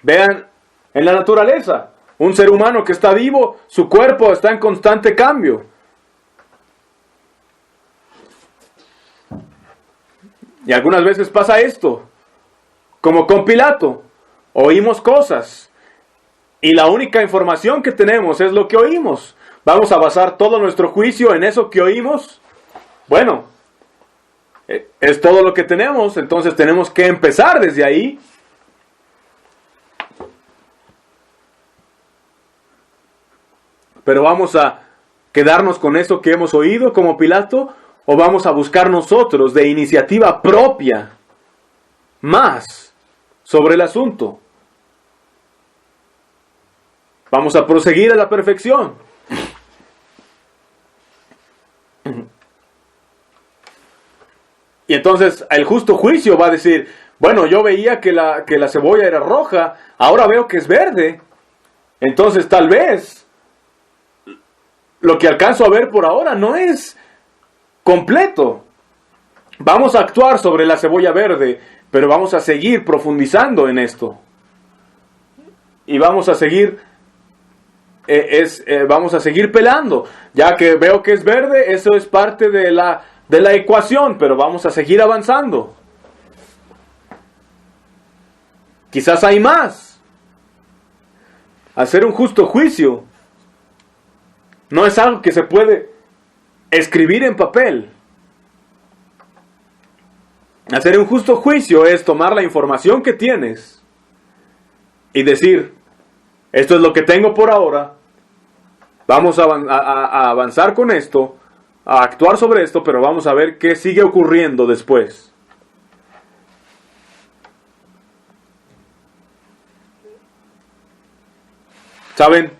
Vean en la naturaleza, un ser humano que está vivo, su cuerpo está en constante cambio. Y algunas veces pasa esto, como con Pilato, oímos cosas y la única información que tenemos es lo que oímos. ¿Vamos a basar todo nuestro juicio en eso que oímos? Bueno, es todo lo que tenemos, entonces tenemos que empezar desde ahí. Pero vamos a quedarnos con eso que hemos oído como Pilato, ¿o vamos a buscar nosotros de iniciativa propia más sobre el asunto? Vamos a proseguir a la perfección. Y entonces el justo juicio va a decir, bueno, yo veía que la cebolla era roja, ahora veo que es verde. Entonces tal vez lo que alcanzo a ver por ahora no es completo. Vamos a actuar sobre la cebolla verde, pero vamos a seguir profundizando en esto. Y vamos a seguir pelando. Ya que veo que es verde, eso es parte de la ecuación, pero vamos a seguir avanzando. Quizás hay más. Hacer un justo juicio no es algo que se puede escribir en papel. Hacer un justo juicio es tomar la información que tienes y decir, esto es lo que tengo por ahora, vamos a avanzar con esto, a actuar sobre esto, pero vamos a ver qué sigue ocurriendo después. ¿Saben?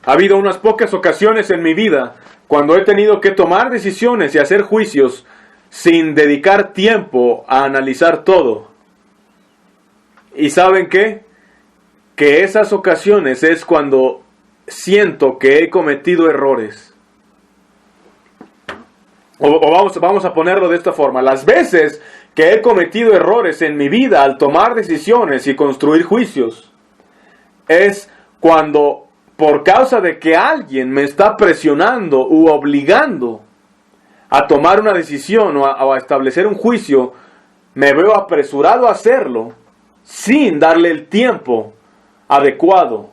Ha habido unas pocas ocasiones en mi vida cuando he tenido que tomar decisiones y hacer juicios sin dedicar tiempo a analizar todo. ¿Y saben qué? Que esas ocasiones es cuando siento que he cometido errores. O vamos a ponerlo de esta forma. Las veces que he cometido errores en mi vida al tomar decisiones y construir juicios, es cuando, por causa de que alguien me está presionando u obligando a tomar una decisión o a establecer un juicio, me veo apresurado a hacerlo sin darle el tiempo adecuado.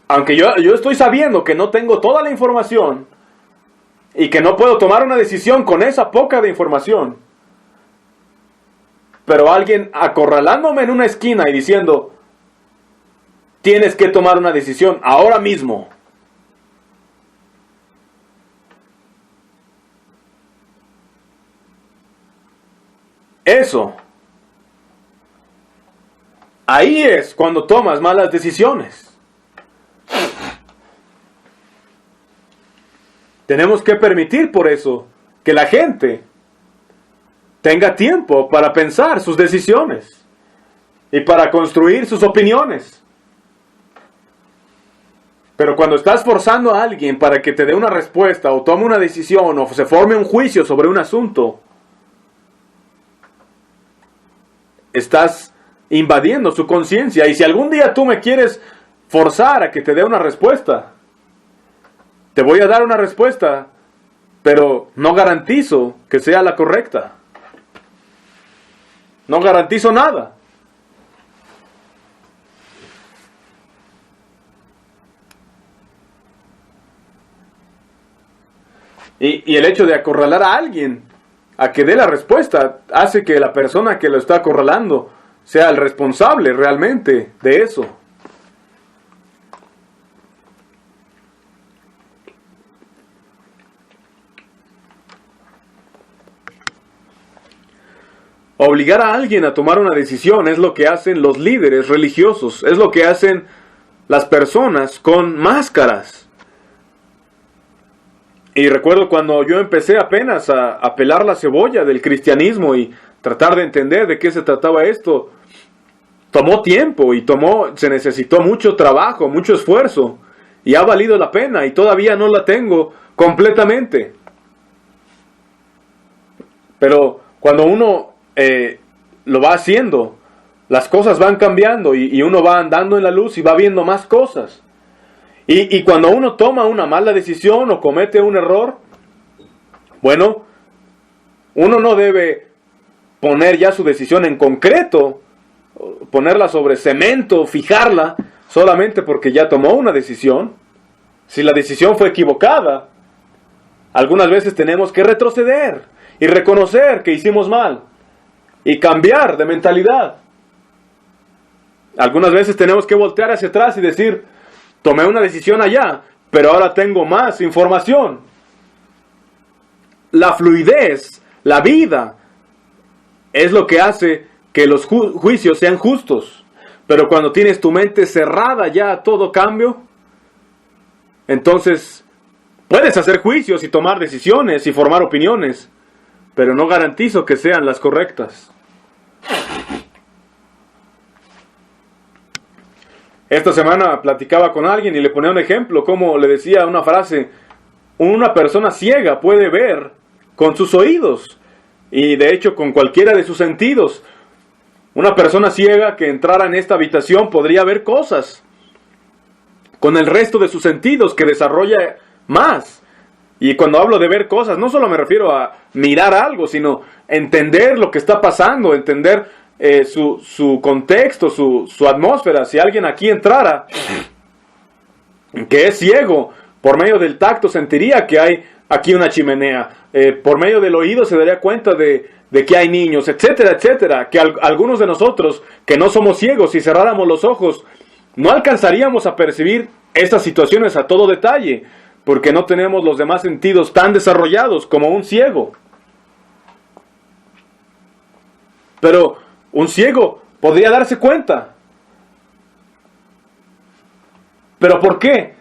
Aunque yo estoy sabiendo que no tengo toda la información y que no puedo tomar una decisión con esa poca de información. Pero alguien acorralándome en una esquina y diciendo, tienes que tomar una decisión ahora mismo. Eso. Ahí es cuando tomas malas decisiones. Tenemos que permitir por eso que la gente tenga tiempo para pensar sus decisiones y para construir sus opiniones. Pero cuando estás forzando a alguien para que te dé una respuesta o tome una decisión o se forme un juicio sobre un asunto, estás invadiendo su conciencia. Y si algún día tú me quieres forzar a que te dé una respuesta, te voy a dar una respuesta, pero no garantizo que sea la correcta. No garantizo nada. Y el hecho de acorralar a alguien a que dé la respuesta hace que la persona que lo está acorralando sea el responsable realmente de eso. Obligar a alguien a tomar una decisión es lo que hacen los líderes religiosos, es lo que hacen las personas con máscaras. Y recuerdo cuando yo empecé apenas a pelar la cebolla del cristianismo y tratar de entender de qué se trataba esto, tomó tiempo y se necesitó mucho trabajo, mucho esfuerzo, y ha valido la pena y todavía no la tengo completamente. Pero cuando uno lo va haciendo, las cosas van cambiando y uno va andando en la luz y va viendo más cosas. Y cuando uno toma una mala decisión o comete un error, bueno, uno no debe poner ya su decisión en concreto, ponerla sobre cemento, fijarla, solamente porque ya tomó una decisión. Si la decisión fue equivocada, algunas veces tenemos que retroceder y reconocer que hicimos mal y cambiar de mentalidad. Algunas veces tenemos que voltear hacia atrás y decir, tomé una decisión allá, pero ahora tengo más información. La fluidez, la vida, es lo que hace que los juicios sean justos. Pero cuando tienes tu mente cerrada ya a todo cambio, entonces puedes hacer juicios y tomar decisiones y formar opiniones, pero no garantizo que sean las correctas. Esta semana platicaba con alguien y le ponía un ejemplo, como le decía una frase, una persona ciega puede ver con sus oídos y de hecho con cualquiera de sus sentidos. Una persona ciega que entrara en esta habitación podría ver cosas con el resto de sus sentidos, que desarrolla más. Y cuando hablo de ver cosas, no solo me refiero a mirar algo, sino entender lo que está pasando, entender su contexto, su atmósfera. Si alguien aquí entrara que es ciego, por medio del tacto sentiría que hay aquí una chimenea, por medio del oído se daría cuenta de que hay niños, etcétera, etcétera. Que algunos de nosotros que no somos ciegos, si cerráramos los ojos, no alcanzaríamos a percibir estas situaciones a todo detalle, porque no tenemos los demás sentidos tan desarrollados como un ciego. Pero un ciego podría darse cuenta. ¿Pero por qué?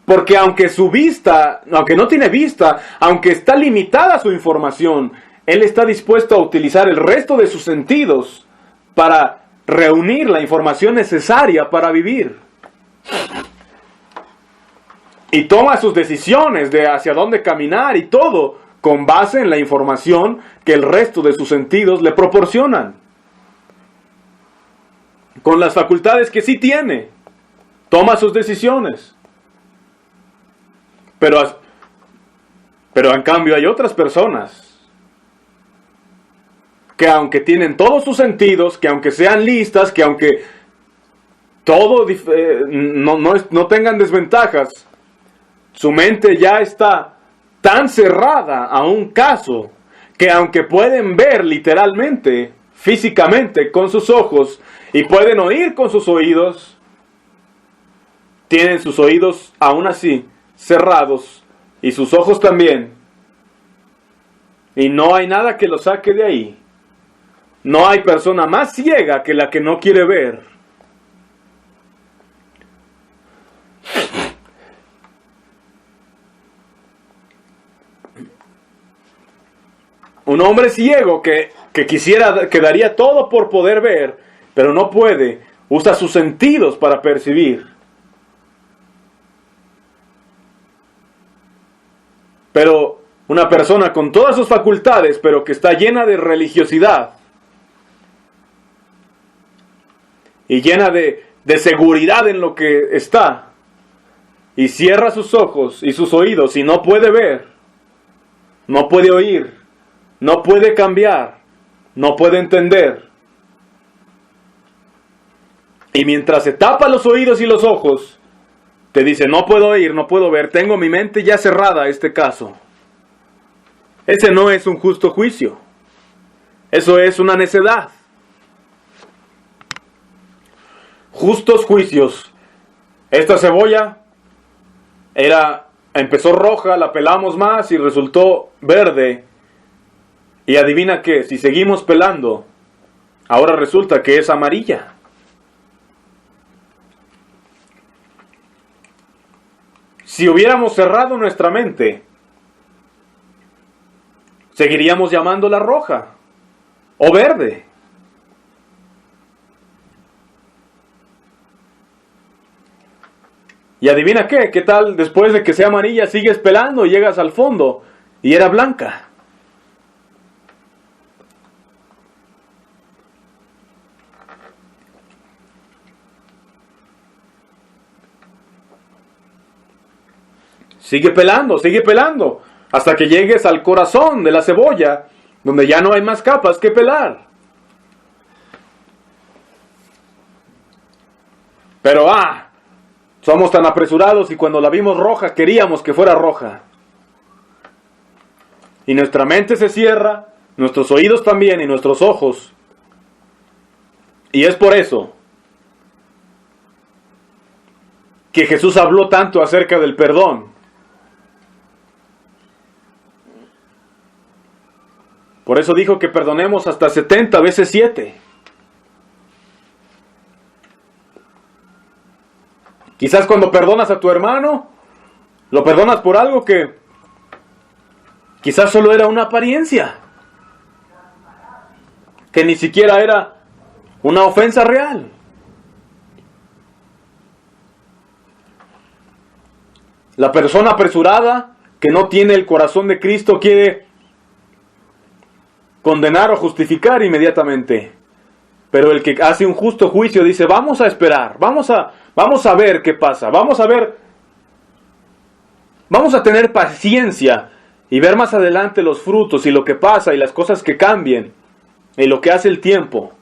Porque aunque su vista, aunque no tiene vista, aunque está limitada su información, él está dispuesto a utilizar el resto de sus sentidos para reunir la información necesaria para vivir. Y toma sus decisiones de hacia dónde caminar y todo con base en la información que el resto de sus sentidos le proporcionan. Con las facultades que sí tiene, toma sus decisiones. Pero en cambio hay otras personas que aunque tienen todos sus sentidos, que aunque sean listas, que aunque todo no tengan desventajas, su mente ya está tan cerrada a un caso que aunque pueden ver literalmente, físicamente con sus ojos y pueden oír con sus oídos, tienen sus oídos aún así cerrados y sus ojos también. Y no hay nada que los saque de ahí. No hay persona más ciega que la que no quiere ver. Un hombre ciego que daría todo por poder ver, pero no puede, usa sus sentidos para percibir. Pero una persona con todas sus facultades, pero que está llena de religiosidad y llena de seguridad en lo que está, y cierra sus ojos y sus oídos y no puede ver, no puede oír, no puede cambiar, no puede entender. Y mientras se tapa los oídos y los ojos, te dice, no puedo oír, no puedo ver, tengo mi mente ya cerrada a este caso. Ese no es un justo juicio. Eso es una necedad. Justos juicios. Esta cebolla empezó roja, la pelamos más y resultó verde. Y adivina qué, si seguimos pelando, ahora resulta que es amarilla. Si hubiéramos cerrado nuestra mente, seguiríamos llamándola roja o verde. Y adivina qué tal después de que sea amarilla sigues pelando y llegas al fondo y era blanca. Sigue pelando, hasta que llegues al corazón de la cebolla, donde ya no hay más capas que pelar. Pero somos tan apresurados y cuando la vimos roja queríamos que fuera roja. Y nuestra mente se cierra, nuestros oídos también y nuestros ojos. Y es por eso que Jesús habló tanto acerca del perdón. Por eso dijo que perdonemos hasta 70 veces 7. Quizás cuando perdonas a tu hermano, lo perdonas por algo que quizás solo era una apariencia, que ni siquiera era una ofensa real. La persona apresurada, que no tiene el corazón de Cristo, quiere condenar o justificar inmediatamente. Pero el que hace un justo juicio dice, vamos a esperar, vamos a ver qué pasa, vamos a tener paciencia y ver más adelante los frutos y lo que pasa y las cosas que cambien y lo que hace el tiempo.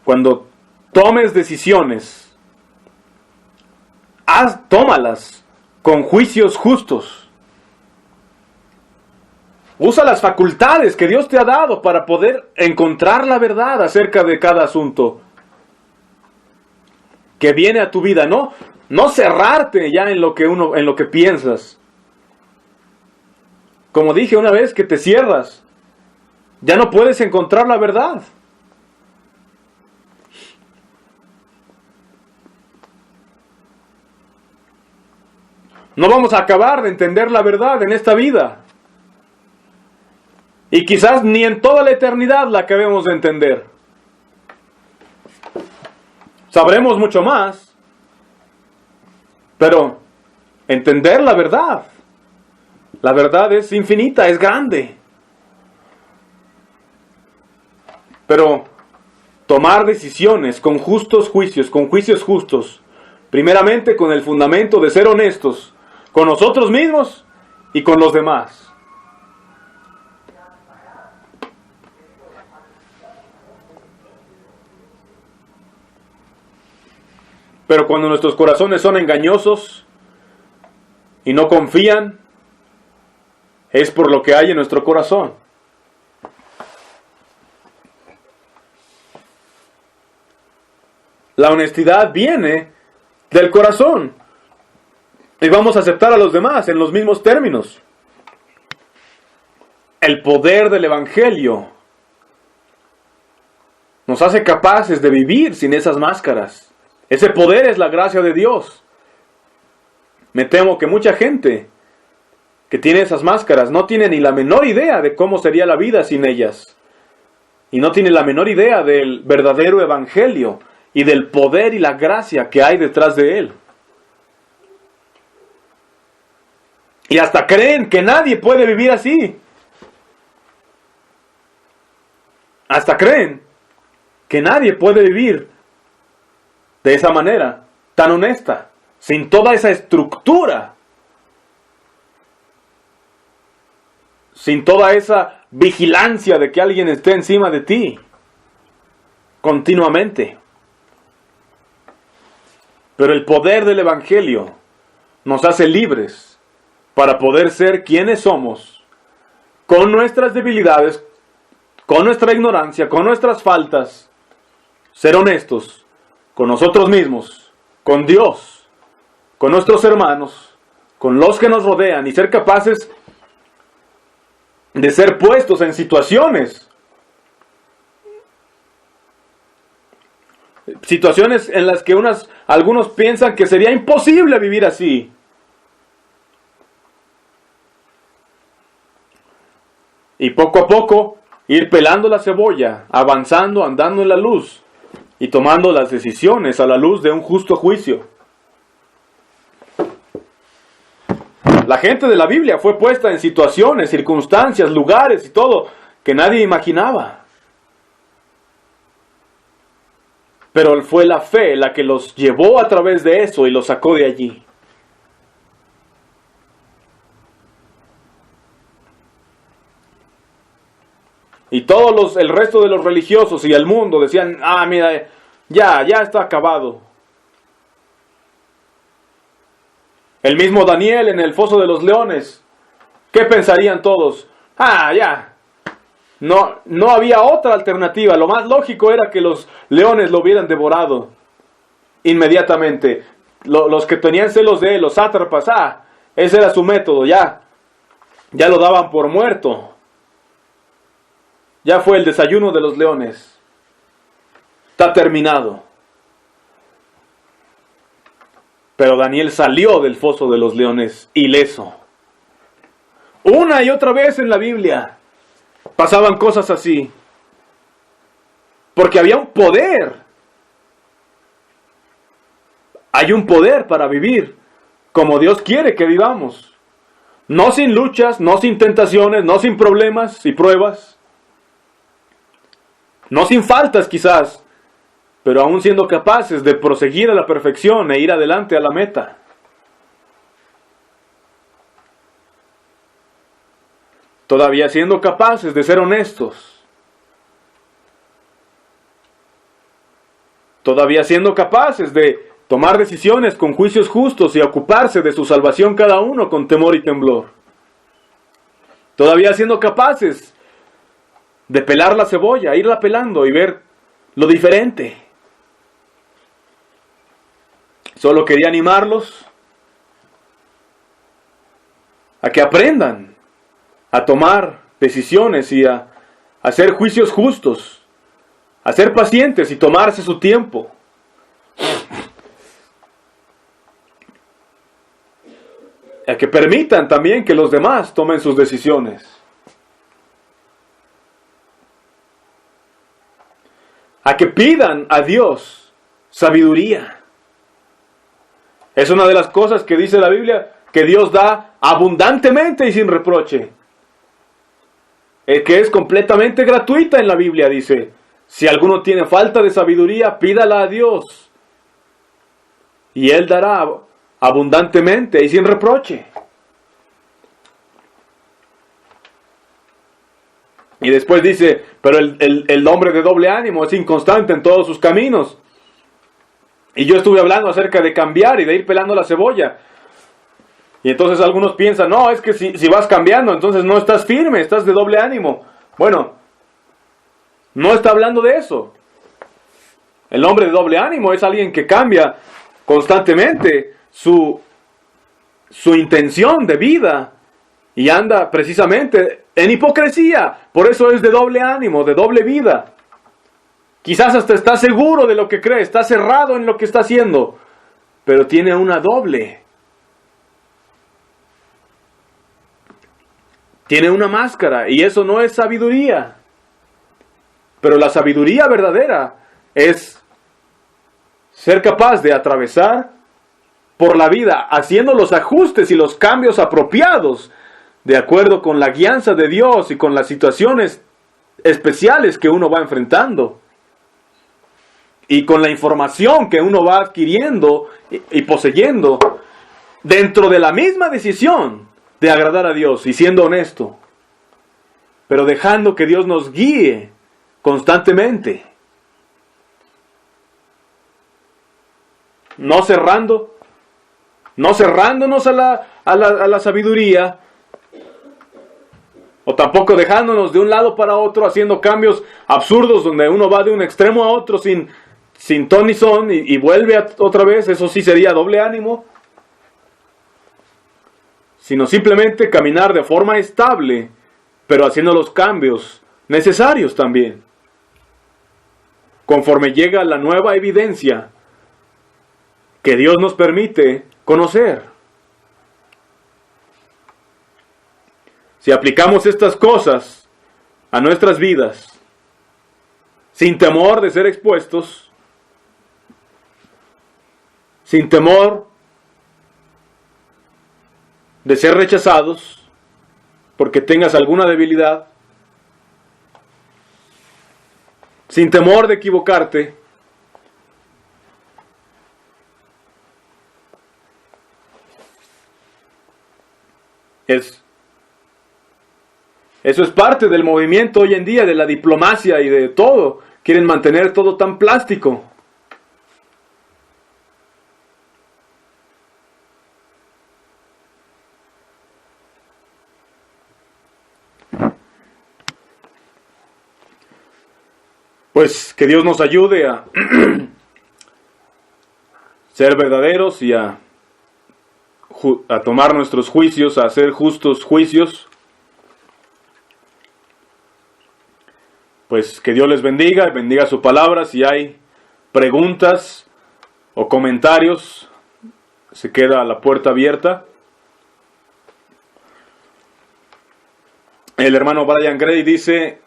Cuando tomes decisiones, tómalas con juicios justos. Usa las facultades que Dios te ha dado para poder encontrar la verdad acerca de cada asunto que viene a tu vida. No cerrarte ya en lo que piensas. Como dije una vez que te cierras, ya no puedes encontrar la verdad. No vamos a acabar de entender la verdad en esta vida. Y quizás ni en toda la eternidad la acabemos de entender. Sabremos mucho más, pero entender la verdad es infinita, es grande. Pero tomar decisiones con justos juicios, con juicios justos, primeramente con el fundamento de ser honestos con nosotros mismos y con los demás. Pero cuando nuestros corazones son engañosos y no confían, es por lo que hay en nuestro corazón. La honestidad viene del corazón. Y vamos a aceptar a los demás en los mismos términos. El poder del Evangelio nos hace capaces de vivir sin esas máscaras. Ese poder es la gracia de Dios. Me temo que mucha gente que tiene esas máscaras no tiene ni la menor idea de cómo sería la vida sin ellas. Y no tiene la menor idea del verdadero Evangelio y del poder y la gracia que hay detrás de él. Y hasta creen que nadie puede vivir así. Hasta creen que nadie puede vivir de esa manera, tan honesta, sin toda esa estructura, sin toda esa vigilancia de que alguien esté encima de ti, continuamente. Pero el poder del Evangelio nos hace libres para poder ser quienes somos, con nuestras debilidades, con nuestra ignorancia, con nuestras faltas, ser honestos con nosotros mismos, con Dios, con nuestros hermanos, con los que nos rodean y ser capaces de ser puestos en situaciones en las que algunos piensan que sería imposible vivir así. Y poco a poco ir pelando la cebolla, avanzando, andando en la luz y tomando las decisiones a la luz de un justo juicio. La gente de la Biblia fue puesta en situaciones, circunstancias, lugares y todo que nadie imaginaba. Pero fue la fe la que los llevó a través de eso y los sacó de allí. Y el resto de los religiosos y el mundo decían, mira, ya está acabado. El mismo Daniel en el foso de los leones, ¿qué pensarían todos? Ya. No había otra alternativa. Lo más lógico era que los leones lo hubieran devorado inmediatamente. Los que tenían celos de él, los sátrapas, ese era su método, ya lo daban por muerto. Ya fue el desayuno de los leones. Está terminado. Pero Daniel salió del foso de los leones ileso. Una y otra vez en la Biblia pasaban cosas así. Porque había un poder. Hay un poder para vivir como Dios quiere que vivamos. No sin luchas, no sin tentaciones, no sin problemas y pruebas. No sin faltas quizás, pero aún siendo capaces de proseguir a la perfección e ir adelante a la meta. Todavía siendo capaces de ser honestos. Todavía siendo capaces de tomar decisiones con juicios justos y ocuparse de su salvación cada uno con temor y temblor. Todavía siendo capaces de pelar la cebolla, irla pelando y ver lo diferente. Solo quería animarlos a que aprendan a tomar decisiones y a hacer juicios justos, a ser pacientes y tomarse su tiempo. A que permitan también que los demás tomen sus decisiones. A que pidan a Dios sabiduría. Es una de las cosas que dice la Biblia, que Dios da abundantemente y sin reproche. Que es completamente gratuita en la Biblia, dice. Si alguno tiene falta de sabiduría, pídala a Dios. Y Él dará abundantemente y sin reproche. Y después dice, pero el hombre de doble ánimo es inconstante en todos sus caminos. Y yo estuve hablando acerca de cambiar y de ir pelando la cebolla. Y entonces algunos piensan, no, es que si vas cambiando, entonces no estás firme, estás de doble ánimo. Bueno, no está hablando de eso. El hombre de doble ánimo es alguien que cambia constantemente su intención de vida y anda precisamente en hipocresía. Por eso es de doble ánimo, de doble vida. Quizás hasta está seguro de lo que cree, está cerrado en lo que está haciendo, pero tiene una doble. Tiene una máscara y eso no es sabiduría. Pero la sabiduría verdadera es ser capaz de atravesar por la vida haciendo los ajustes y los cambios apropiados de acuerdo con la guianza de Dios y con las situaciones especiales que uno va enfrentando. Y con la información que uno va adquiriendo y poseyendo dentro de la misma decisión de agradar a Dios y siendo honesto, pero dejando que Dios nos guíe constantemente, no cerrándonos a la sabiduría, o tampoco dejándonos de un lado para otro haciendo cambios absurdos donde uno va de un extremo a otro sin ton ni son y vuelve otra vez. Eso sí sería doble ánimo. Sino simplemente caminar de forma estable, pero haciendo los cambios necesarios también, conforme llega la nueva evidencia que Dios nos permite conocer. Si aplicamos estas cosas a nuestras vidas, sin temor de ser expuestos, sin temor de ser rechazados porque tengas alguna debilidad, sin temor de equivocarte, eso es parte del movimiento hoy en día, de la diplomacia y de todo. Quieren mantener todo tan plástico. Pues que Dios nos ayude a ser verdaderos y a tomar nuestros juicios, a hacer justos juicios. Pues que Dios les bendiga, bendiga su palabra. Si hay preguntas o comentarios, se queda la puerta abierta. El hermano Brian Gray dice,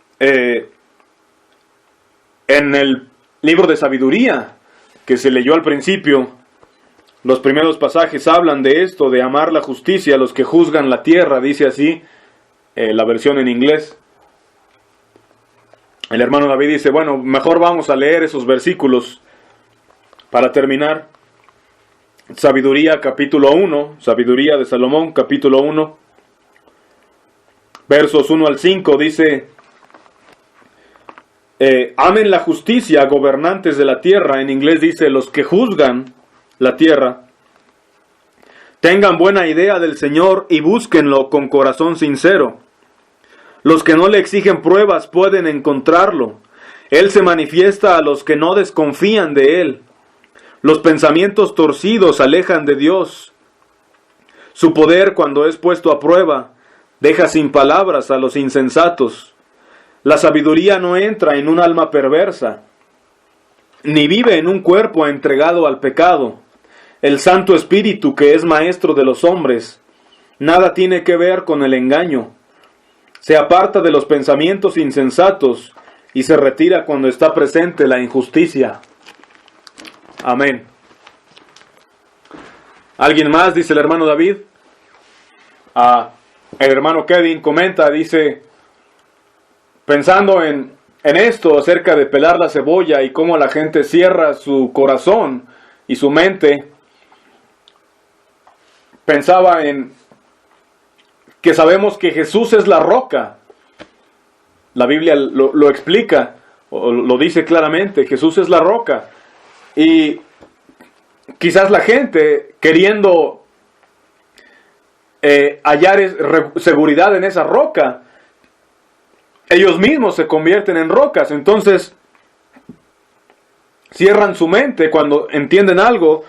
en el libro de sabiduría que se leyó al principio, los primeros pasajes hablan de esto, de amar la justicia a los que juzgan la tierra, dice así la versión en inglés. El hermano David dice, bueno, mejor vamos a leer esos versículos para terminar. Sabiduría capítulo 1, Sabiduría de Salomón capítulo 1, versos 1 al 5, dice, amen la justicia, gobernantes de la tierra. En inglés dice, los que juzgan la tierra. Tengan buena idea del Señor y búsquenlo con corazón sincero. Los que no le exigen pruebas pueden encontrarlo. Él se manifiesta a los que no desconfían de él. Los pensamientos torcidos alejan de Dios. Su poder, cuando es puesto a prueba, deja sin palabras a los insensatos. La sabiduría no entra en un alma perversa, ni vive en un cuerpo entregado al pecado. El Santo Espíritu, que es maestro de los hombres, nada tiene que ver con el engaño. Se aparta de los pensamientos insensatos y se retira cuando está presente la injusticia. Amén. ¿Alguien más? Dice el hermano David. El hermano Kevin comenta, dice, pensando en esto acerca de pelar la cebolla y cómo la gente cierra su corazón y su mente, pensaba en que sabemos que Jesús es la roca. La Biblia lo explica, o lo dice claramente, Jesús es la roca. Y quizás la gente, queriendo hallar seguridad en esa roca, ellos mismos se convierten en rocas. Entonces cierran su mente cuando entienden algo,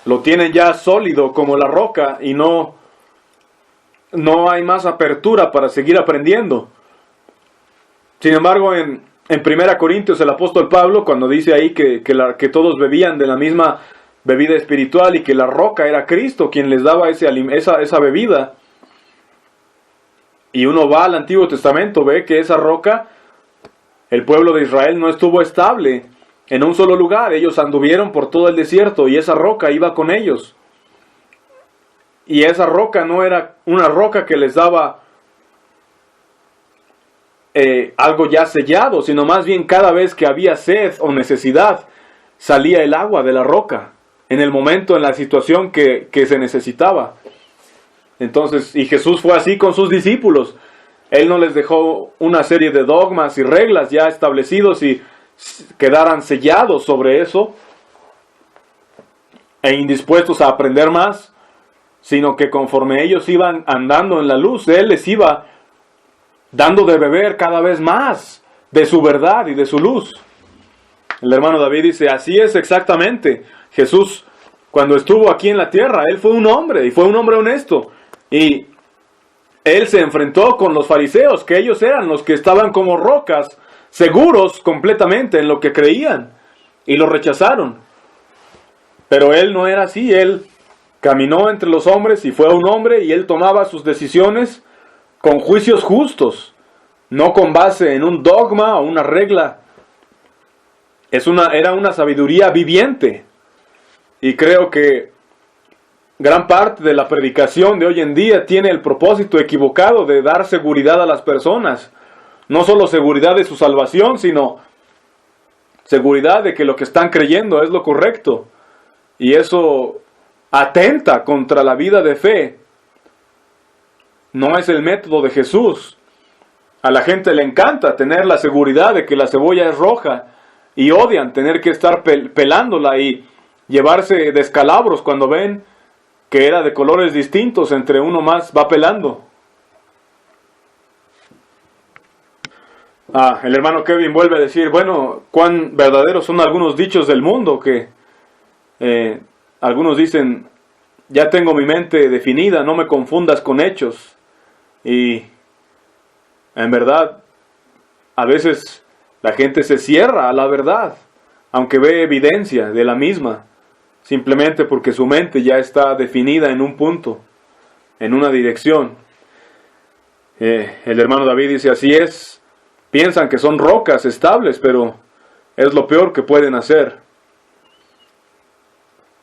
lo tienen ya sólido como la roca y no hay más apertura para seguir aprendiendo. Sin embargo, en 1 Corintios el apóstol Pablo, cuando dice ahí que todos bebían de la misma bebida espiritual y que la roca era Cristo quien les daba esa bebida, y uno va al Antiguo Testamento, ve que esa roca, el pueblo de Israel no estuvo estable en un solo lugar. Ellos anduvieron por todo el desierto y esa roca iba con ellos. Y esa roca no era una roca que les daba algo ya sellado, sino más bien cada vez que había sed o necesidad, salía el agua de la roca, en el momento, en la situación que se necesitaba. Entonces, y Jesús fue así con sus discípulos. Él no les dejó una serie de dogmas y reglas ya establecidos y quedaran sellados sobre eso e indispuestos a aprender más, sino que conforme ellos iban andando en la luz, Él les iba dando de beber cada vez más de su verdad y de su luz. El hermano David dice, así es exactamente. Jesús, cuando estuvo aquí en la tierra, Él fue un hombre, y fue un hombre honesto. Y Él se enfrentó con los fariseos, que ellos eran los que estaban como rocas, seguros completamente en lo que creían, y lo rechazaron. Pero Él no era así. Él caminó entre los hombres y fue un hombre, y Él tomaba sus decisiones con juicios justos, no con base en un dogma o una regla. Era una sabiduría viviente. Y creo que gran parte de la predicación de hoy en día tiene el propósito equivocado de dar seguridad a las personas. No solo seguridad de su salvación, sino seguridad de que lo que están creyendo es lo correcto. Y eso atenta contra la vida de fe. No es el método de Jesús. A la gente le encanta tener la seguridad de que la cebolla es roja y odian tener que estar pelándola y llevarse descalabros cuando ven que era de colores distintos entre uno más va pelando. El hermano Kevin vuelve a decir, bueno, cuán verdaderos son algunos dichos del mundo que algunos dicen, ya tengo mi mente definida, no me confundas con hechos. Y en verdad, a veces la gente se cierra a la verdad, aunque ve evidencia de la misma, simplemente porque su mente ya está definida en un punto, en una dirección. El hermano David dice, así es, piensan que son rocas estables, pero es lo peor que pueden hacer.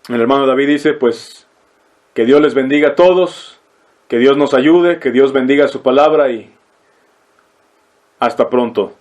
El hermano David dice, pues, que Dios les bendiga a todos, que Dios nos ayude, que Dios bendiga su palabra y hasta pronto.